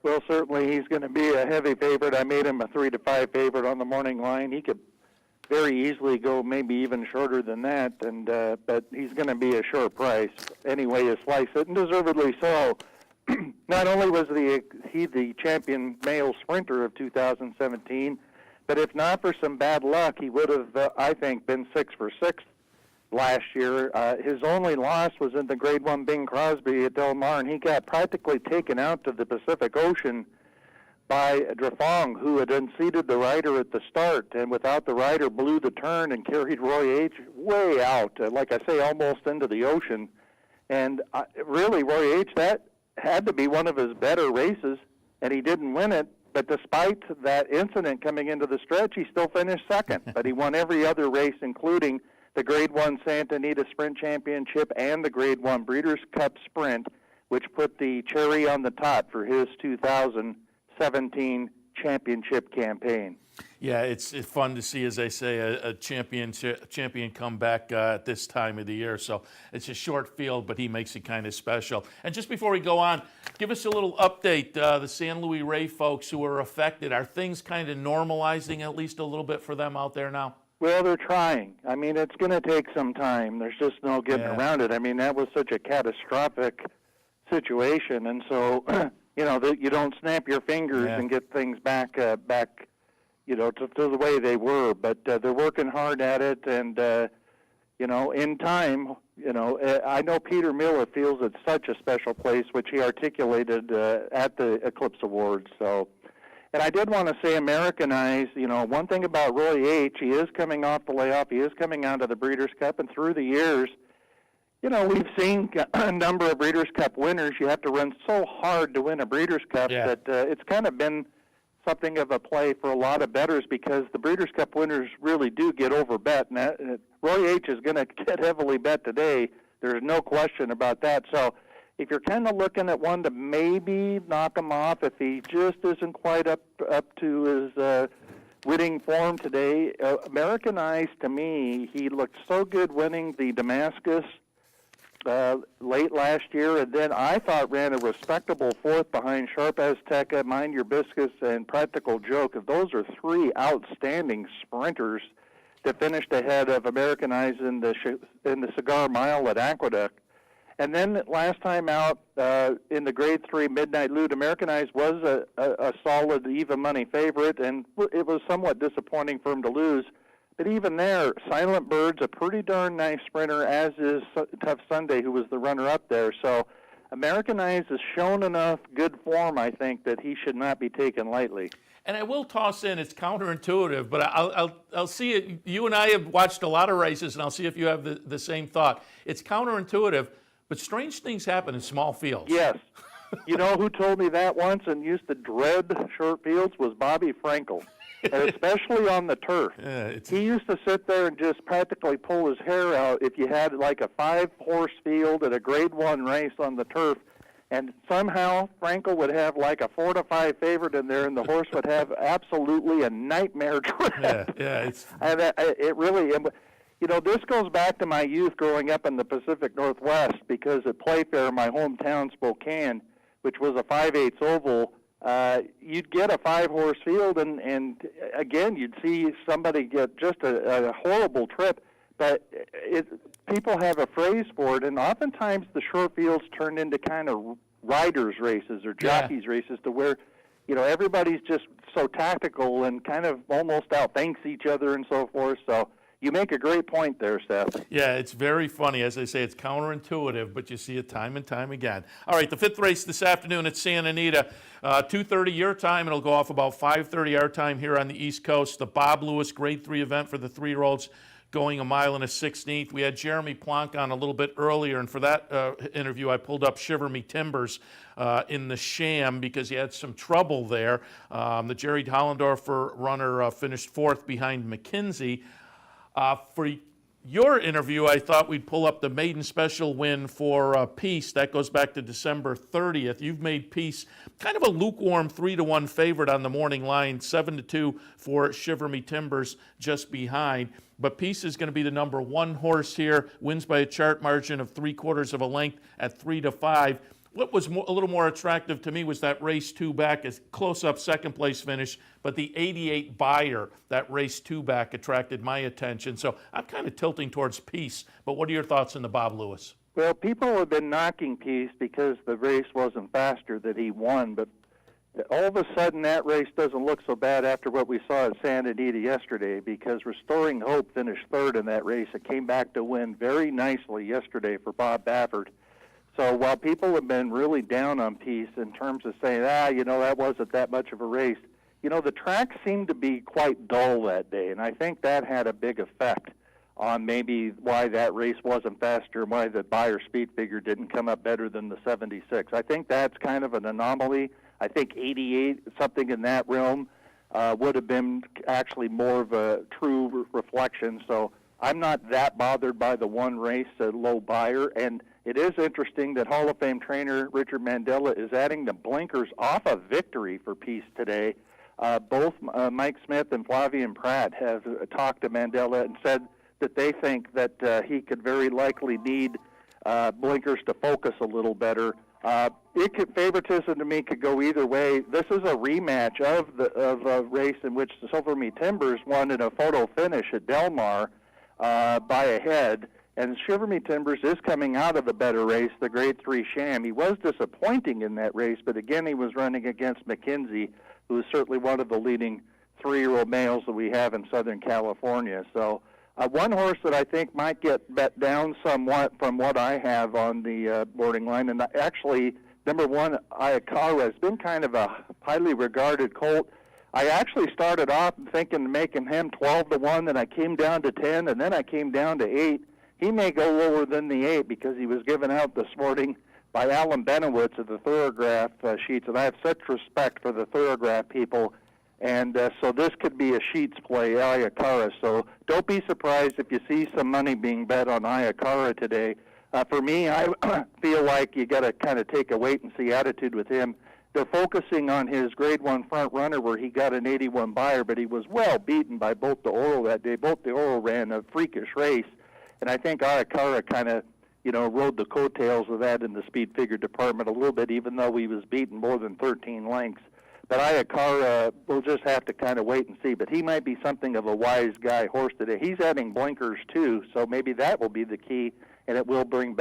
Well, certainly he's going to be a heavy favorite. I made him a 3-5 favorite on the morning line. He could very easily go maybe even shorter than that, and but he's going to be a sure price any way you slice it, and deservedly so. Not only was he the champion male sprinter of 2017, but if not for some bad luck, he would have, I think, been 6 for 6 last year. His only loss was in the Grade 1 Bing Crosby at Del Mar, and he got practically taken out to the Pacific Ocean by Drafong, who had unseated the rider at the start, and without the rider blew the turn and carried Roy H. way out, like I say, almost into the ocean. And really, Roy H., that had to be one of his better races, and he didn't win it. But despite that incident coming into the stretch, he still finished second. But he won every other race, including the Grade 1 Santa Anita Sprint Championship and the Grade 1 Breeders' Cup Sprint, which put the cherry on the top for his 2017 championship campaign. Yeah, it's fun to see, as I say, a champion come back at this time of the year. So it's a short field, but he makes it kind of special. And just before we go on, give us a little update. The San Luis Rey folks who are affected, are things kind of normalizing at least a little bit for them out there now? Well, they're trying. I mean, it's going to take some time. There's just no getting around it. I mean, that was such a catastrophic situation. And so, you know, you don't snap your fingers and get things back, you know, to the way they were, but they're working hard at it, and, you know, in time, you know, I know Peter Miller feels it's such a special place, which he articulated at the Eclipse Awards, so, and I did want to say Americanize, you know, one thing about Roy H., he is coming off the layoff, he is coming out of the Breeders' Cup, and through the years, you know, we've seen a number of Breeders' Cup winners. You have to run so hard to win a Breeders' Cup that it's kind of been something of a play for a lot of bettors because the Breeders' Cup winners really do get overbet. And Roy H. is going to get heavily bet today. There's no question about that. So if you're kind of looking at one to maybe knock him off if he just isn't quite up to his winning form today, American Eyes, to me, he looked so good winning the Damascus late last year, and then I thought ran a respectable fourth behind Sharp Azteca, Mind Your Biscuits, and Practical Joke. Those are three outstanding sprinters that finished ahead of American Eyes in the Cigar Mile at Aqueduct. And then last time out in the Grade 3 Midnight Loot, American Eyes was a solid even money favorite, and it was somewhat disappointing for him to lose. But even there, Silent Bird's a pretty darn nice sprinter, as is Tough Sunday, who was the runner-up there. So American Eyes has shown enough good form, I think, that he should not be taken lightly. And I will toss in, it's counterintuitive, but I'll see it. You and I have watched a lot of races, and I'll see if you have the same thought. It's counterintuitive, but strange things happen in small fields. Yes. You know who told me that once and used to dread short fields was Bobby Frankel, and especially on the turf. He used to sit there and just practically pull his hair out if you had like a 5-horse field at a Grade 1 race on the turf, and somehow Frankel would have like a 4 to 5 favorite in there, and the horse would have absolutely a nightmare trip. And it really... You know, this goes back to my youth growing up in the Pacific Northwest, because at Playfair, my hometown, Spokane, which was a 5/8 oval, you'd get a 5-horse field, and again, you'd see somebody get just a horrible trip. But people have a phrase for it, and oftentimes the short fields turn into kind of riders' races or jockeys' races, to where, you know, everybody's just so tactical and kind of almost outthinks each other and so forth. So you make a great point there, Seth. Yeah, it's very funny. As I say, it's counterintuitive, but you see it time and time again. All right, the 5th race this afternoon at Santa Anita, 2:30 your time. It'll go off about 5:30 our time here on the East Coast. The Bob Lewis Grade 3 event for the 3-year-olds, going 1 mile and a 16th. We had Jeremy Plonk on a little bit earlier, and for that interview, I pulled up Shiver Me Timbers in the Sham because he had some trouble there. The Jerry Hollendorfer runner finished 4th behind McKinsey. For your interview, I thought we'd pull up the maiden special win for Peace. That goes back to December 30th. You've made Peace kind of a lukewarm 3-1 favorite on the morning line, 7-2 for Shiver Me Timbers just behind. But Peace is going to be the number 1 horse here, wins by a chart margin of 3/4 of a length at 3-5. What was a little more attractive to me was that race 2 back, a close-up second-place finish, but the 88 Buyer, that race 2 back, attracted my attention. So I'm kind of tilting towards Peace, but what are your thoughts on the Bob Lewis? Well, people have been knocking Peace because the race wasn't faster that he won, but all of a sudden that race doesn't look so bad after what we saw at Santa Anita yesterday, because Restoring Hope finished 3rd in that race. It came back to win very nicely yesterday for Bob Baffert. So while people have been really down on Peace in terms of saying, you know, that wasn't that much of a race, you know, the track seemed to be quite dull that day, and I think that had a big effect on maybe why that race wasn't faster and why the Buyer speed figure didn't come up better than the 76. I think that's kind of an anomaly. I think 88, something in that realm, would have been actually more of a true reflection. So I'm not that bothered by the one race at low Buyer. And it is interesting that Hall of Fame trainer Richard Mandela is adding the blinkers off of Victory for Peace today. Both Mike Smith and Flavian Pratt have talked to Mandela and said that they think that he could very likely need blinkers to focus a little better. Favoritism to me could go either way. This is a rematch of a race in which the Silver Me Timbers won in a photo finish at Del Mar by a head. And Shiver Me Timbers is coming out of the better race, the Grade 3 Sham. He was disappointing in that race, but again, he was running against McKinsey, who is certainly one of the leading 3-year-old males that we have in Southern California. So one horse that I think might get bet down somewhat from what I have on the boarding line, and actually, number 1, Ayakara, has been kind of a highly regarded colt. I actually started off thinking of making him 12-1, then I came down to 10, and then I came down to 8. He may go lower than the 8 because he was given out this morning by Alan Benowitz of the Thoroughgraph sheets, and I have such respect for the Thoroughgraph people. And so this could be a sheets play, Ayakara. So don't be surprised if you see some money being bet on Ayakara today. For me, I feel like you got to kind of take a wait-and-see attitude with him. They're focusing on his Grade 1 front runner where he got an 81 buyer, but he was well beaten by Bolt d'Oro that day. Bolt d'Oro ran a freakish race, and I think Ayakara kind of, rode the coattails of that in the speed figure department a little bit, even though he was beaten more than 13 lengths. But Ayakara, we'll just have to kind of wait and see. But he might be something of a wise guy horse today. He's adding blinkers, too, so maybe that will be the key, and it will bring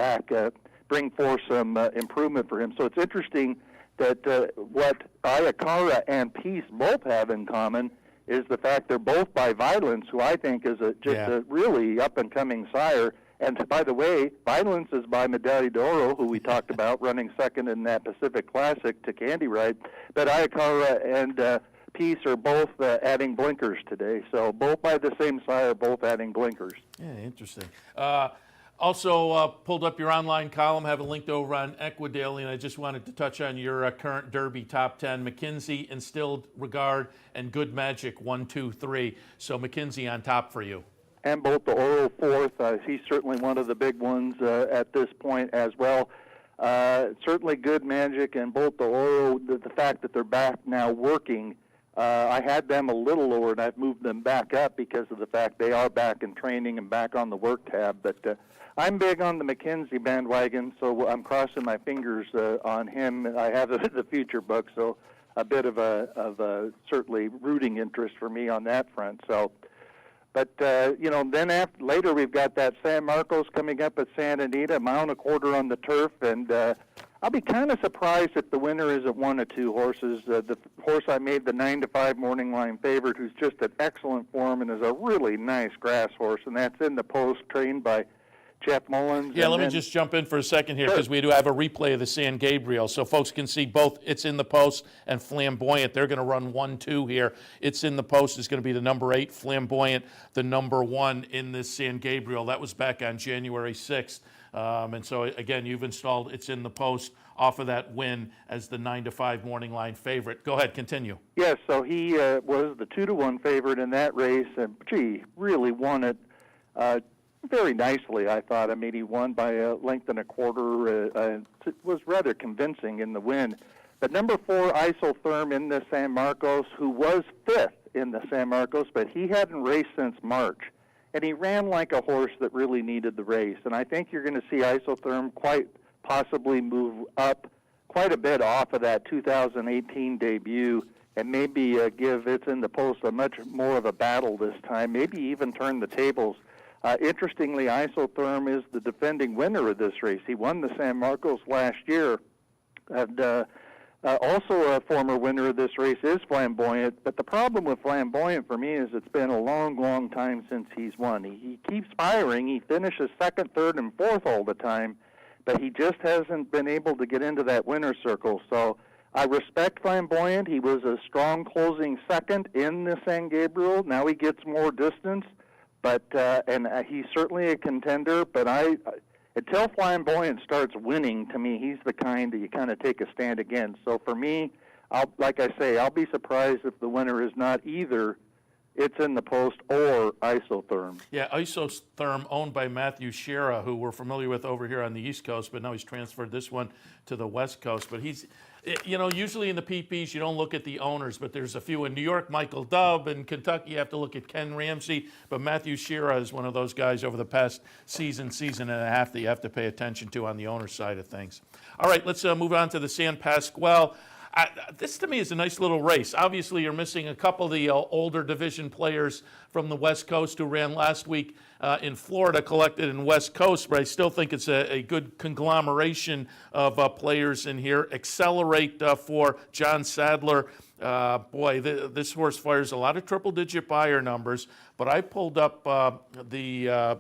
forth some improvement for him. So it's interesting that what Ayakara and Peace both have in common is the fact they're both by Violence, who I think is a really up-and-coming sire. And by the way, Violence is by Medaglia d'Oro, who we talked about, running second in that Pacific Classic to Candy Ride. But Ayakara and Peace are both adding blinkers today. So both by the same sire, both adding blinkers. Yeah, interesting. Also pulled up your online column, have it linked over on Equidaily, and I just wanted to touch on your current Derby top 10. McKinsey, Instilled Regard, and Good Magic, 1, 2, 3. So McKinsey on top for you. And Bolt d'Oro fourth. He's certainly one of the big ones at this point as well. Certainly Good Magic and Bolt d'Oro, the fact that they're back now working, I had them a little lower, and I've moved them back up because of the fact they are back in training and back on the work tab. But I'm big on the McKinsey bandwagon, so I'm crossing my fingers on him. I have the future book, so a bit of a certainly rooting interest for me on that front. So. But, then later we've got that San Marcos coming up at Santa Anita, 1.25 miles on the turf, and I'll be kind of surprised if the winner isn't one of two horses. The horse I made the 9-5 morning line favorite, who's just in excellent form and is a really nice grass horse, and that's In the Post, trained by Jeff Mullins. Yeah, let me just jump in for a second here because we do have a replay of the San Gabriel, so folks can see both It's In the Post and Flamboyant. They're going to run 1-2 here. It's In the Post is going to be the number 8, Flamboyant the number 1 in this San Gabriel. That was back on January 6th. And so, again, you've installed It's In the Post off of that win as the 9-5 morning line favorite. Go ahead, continue. Yes, so he was the 2-1 favorite in that race, and, really won it very nicely, I thought. I mean, he won by a length and a quarter. It was rather convincing in the win. But number 4, Isotherm in the San Marcos, who was 5th in the San Marcos, but he hadn't raced since March. And he ran like a horse that really needed the race. And I think you're going to see Isotherm quite possibly move up quite a bit off of that 2018 debut and maybe give It's In the Post a much more of a battle this time, maybe even turn the tables. Interestingly, Isotherm is the defending winner of this race. He won the San Marcos last year. And also a former winner of this race is Flamboyant. But the problem with Flamboyant for me is it's been a long, long time since he's won. He keeps firing. He finishes 2nd, 3rd, and 4th all the time. But he just hasn't been able to get into that winner's circle. So I respect Flamboyant. He was a strong closing 2nd in the San Gabriel. Now he gets more distance. But he's certainly a contender. But until Flamboyant starts winning, to me, he's the kind that you kind of take a stand against. So for me, I'll be surprised if the winner is not either It's In the Post or Isotherm. Yeah, Isotherm, owned by Matthew Shera, who we're familiar with over here on the East Coast, but now he's transferred this one to the West Coast. But he's, usually in the PPs you don't look at the owners, but there's a few in New York. Michael Dubb. In Kentucky you have to look at Ken Ramsey. But Matthew Shera is one of those guys over the past season and a half that you have to pay attention to on the owner side of things. All right, let's move on to the San Pasqual. This to me is a nice little race. Obviously, you're missing a couple of the older division players from the West Coast who ran last week in Florida, collected in West Coast, but I still think it's a good conglomeration of players in here. Accelerate for John Sadler. This horse fires a lot of triple-digit buyer numbers, but I pulled up the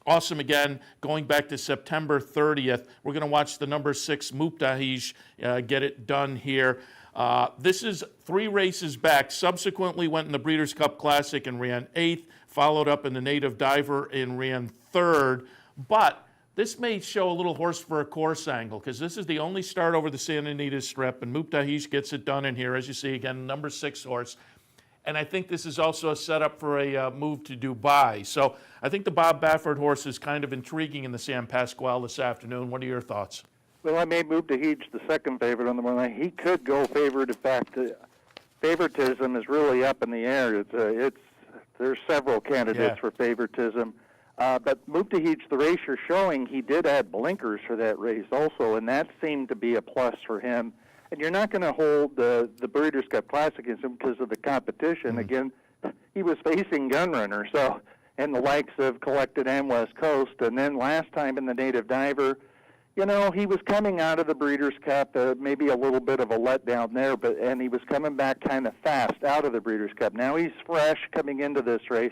Awesome again, going back to September 30th. We're going to watch the number 6 Muptahij get it done here. This is 3 races back. Subsequently went in the Breeders' Cup Classic and ran 8th, followed up in the Native Diver and ran 3rd. But this may show a little horse for a course angle because this is the only start over the Santa Anita Strip, and Muptahij gets it done in here. As you see, again, number 6 horse. And I think this is also a setup for a move to Dubai. So I think the Bob Baffert horse is kind of intriguing in the San Pasquale this afternoon. What are your thoughts? Well, I made Move to Heege the second favorite on the morning. He could go favorite. In fact, favoritism is really up in the air. There's several candidates for favoritism. But Move to Heege, the race you're showing, he did add blinkers for that race also, and that seemed to be a plus for him. And you're not going to hold the Breeders' Cup Classic against him because of the competition. Again, he was facing Gunrunner, so, and the likes of Collected and West Coast. And then last time in the Native Diver, you know, he was coming out of the Breeders' Cup, maybe a little bit of a letdown there, and he was coming back kind of fast out of the Breeders' Cup. Now he's fresh coming into this race,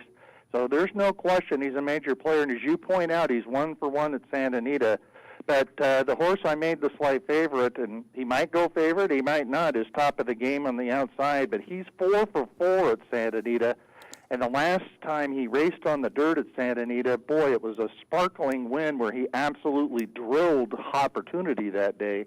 so there's no question he's a major player. And as you point out, he's 1-for-1 at Santa Anita. But the horse I made the slight favorite, and he might go favorite, he might not, is top of the game on the outside, but he's 4-for-4 at Santa Anita. And the last time he raced on the dirt at Santa Anita, boy, it was a sparkling win where he absolutely drilled Opportunity that day.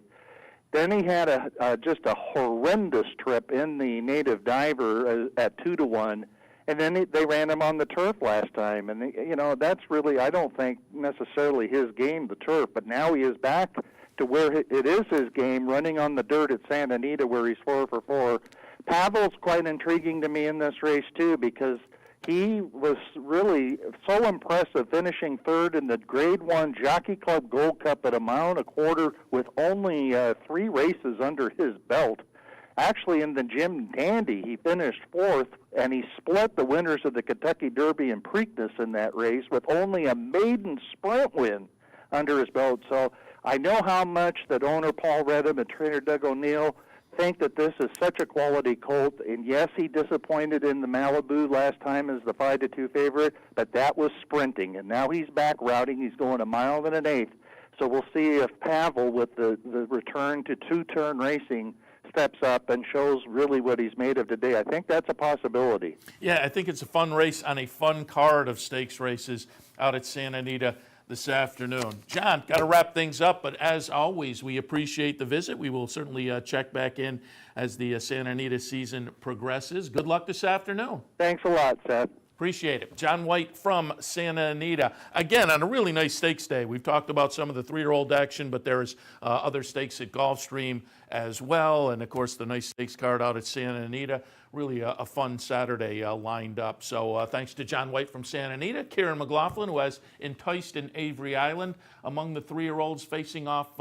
Then he had just a horrendous trip in the Native Diver at 2-1, and then they ran him on the turf last time. And, you know, that's really, I don't think necessarily his game, the turf, but now he is back to where it is his game, running on the dirt at Santa Anita where he's 4-for-4. Pavel's quite intriguing to me in this race, too, because he was really so impressive, finishing third in the Grade 1 Jockey Club Gold Cup at a mile and a quarter with only 3 races under his belt. Actually, in the Jim Dandy, he finished fourth, and he split the winners of the Kentucky Derby and Preakness in that race with only a maiden sprint win under his belt. So I know how much that owner Paul Redham and trainer Doug O'Neill think that this is such a quality colt. And yes, he disappointed in the Malibu last time as the 5-2 favorite, but that was sprinting. And now he's back routing. He's going 1 1/8. So we'll see if Pavel, with the return to two-turn racing, steps up and shows really what he's made of today. I think that's a possibility. Yeah, I think it's a fun race on a fun card of stakes races out at Santa Anita this afternoon. John, got to wrap things up, but as always, we appreciate the visit. We will certainly check back in as the Santa Anita season progresses. Good luck this afternoon. Thanks a lot, Seth. Appreciate it. John White from Santa Anita. Again, on a really nice stakes day. We've talked about some of the 3-year-old action, but there's other stakes at Gulfstream as well. And, of course, the nice stakes card out at Santa Anita. Really a fun Saturday lined up. So thanks to John White from Santa Anita. Kiaren McLaughlin, who has enticed in Avery Island, among the 3-year-olds facing off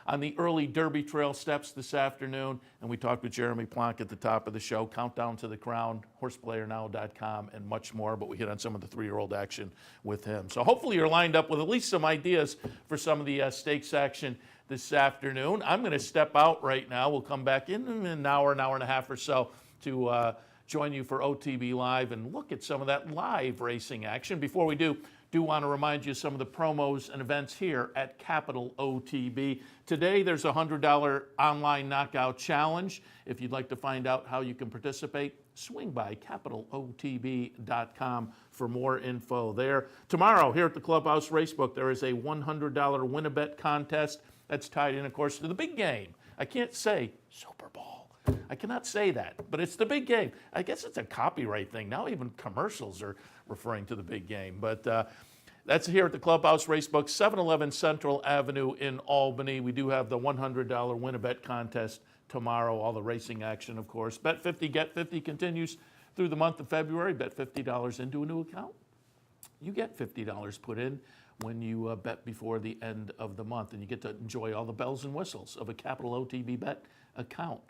on the early Derby Trail steps this afternoon. And we talked with Jeremy Plonk at the top of the show, Countdown to the Crown, horseplayernow.com, and much more. But we hit on some of the 3-year-old action with him. So hopefully you're lined up with at least some ideas for some of the stakes action this afternoon. I'm going to step out right now. We'll come back in an hour and a half or so to join you for OTB Live and look at some of that live racing action. Before we do want to remind you of some of the promos and events here at Capital OTB. Today, there's a $100 online knockout challenge. If you'd like to find out how you can participate, swing by capitalotb.com for more info there. Tomorrow, here at the Clubhouse Racebook, there is a $100 win-a-bet contest that's tied in, of course, to the big game. I can't say Super Bowl. I cannot say that, but it's the big game. I guess it's a copyright thing. Now even commercials are referring to the big game. But that's here at the Clubhouse Racebook, 711 Central Avenue in Albany. We do have the $100 win-a-bet contest tomorrow. All the racing action, of course. Bet 50, get 50 continues through the month of February. Bet $50 into a new account. You get $50 put in when you bet before the end of the month, and you get to enjoy all the bells and whistles of a Capital OTB bet account.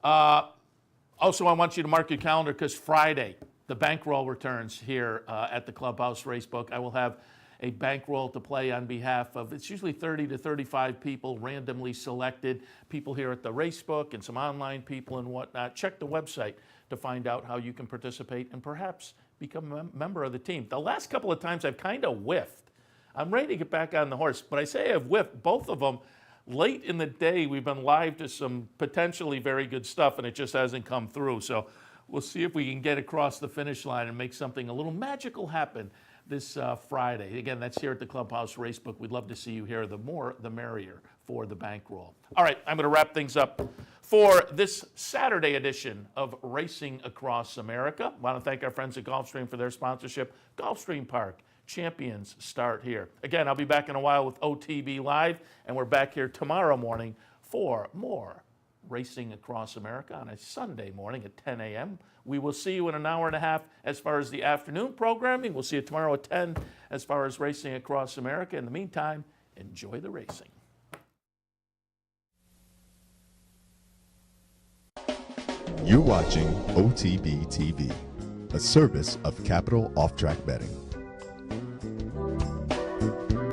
Also, I want you to mark your calendar because Friday, the bankroll returns here at the Clubhouse Racebook. I will have a bankroll to play on behalf of, it's usually 30 to 35 people, randomly selected, people here at the Racebook and some online people and whatnot. Check the website to find out how you can participate and perhaps become a member of the team. The last couple of times I've kind of whiffed. I'm ready to get back on the horse, but I say I've whiffed both of them. Late in the day, we've been live to some potentially very good stuff, and it just hasn't come through. So we'll see if we can get across the finish line and make something a little magical happen this Friday. Again, that's here at the Clubhouse Racebook. We'd love to see you here. The more, the merrier for the bankroll. All right, I'm going to wrap things up for this Saturday edition of Racing Across America. I want to thank our friends at Gulfstream for their sponsorship. Gulfstream Park, champions start here. Again, I'll be back in a while with OTB Live, and we're back here tomorrow morning for more Racing Across America on a Sunday morning at 10 a.m. We will see you in an hour and a half as far as the afternoon programming. We'll see you tomorrow at 10 as far as Racing Across America. In the meantime, enjoy the racing. You're watching OTB TV, a service of Capital Off Track Betting.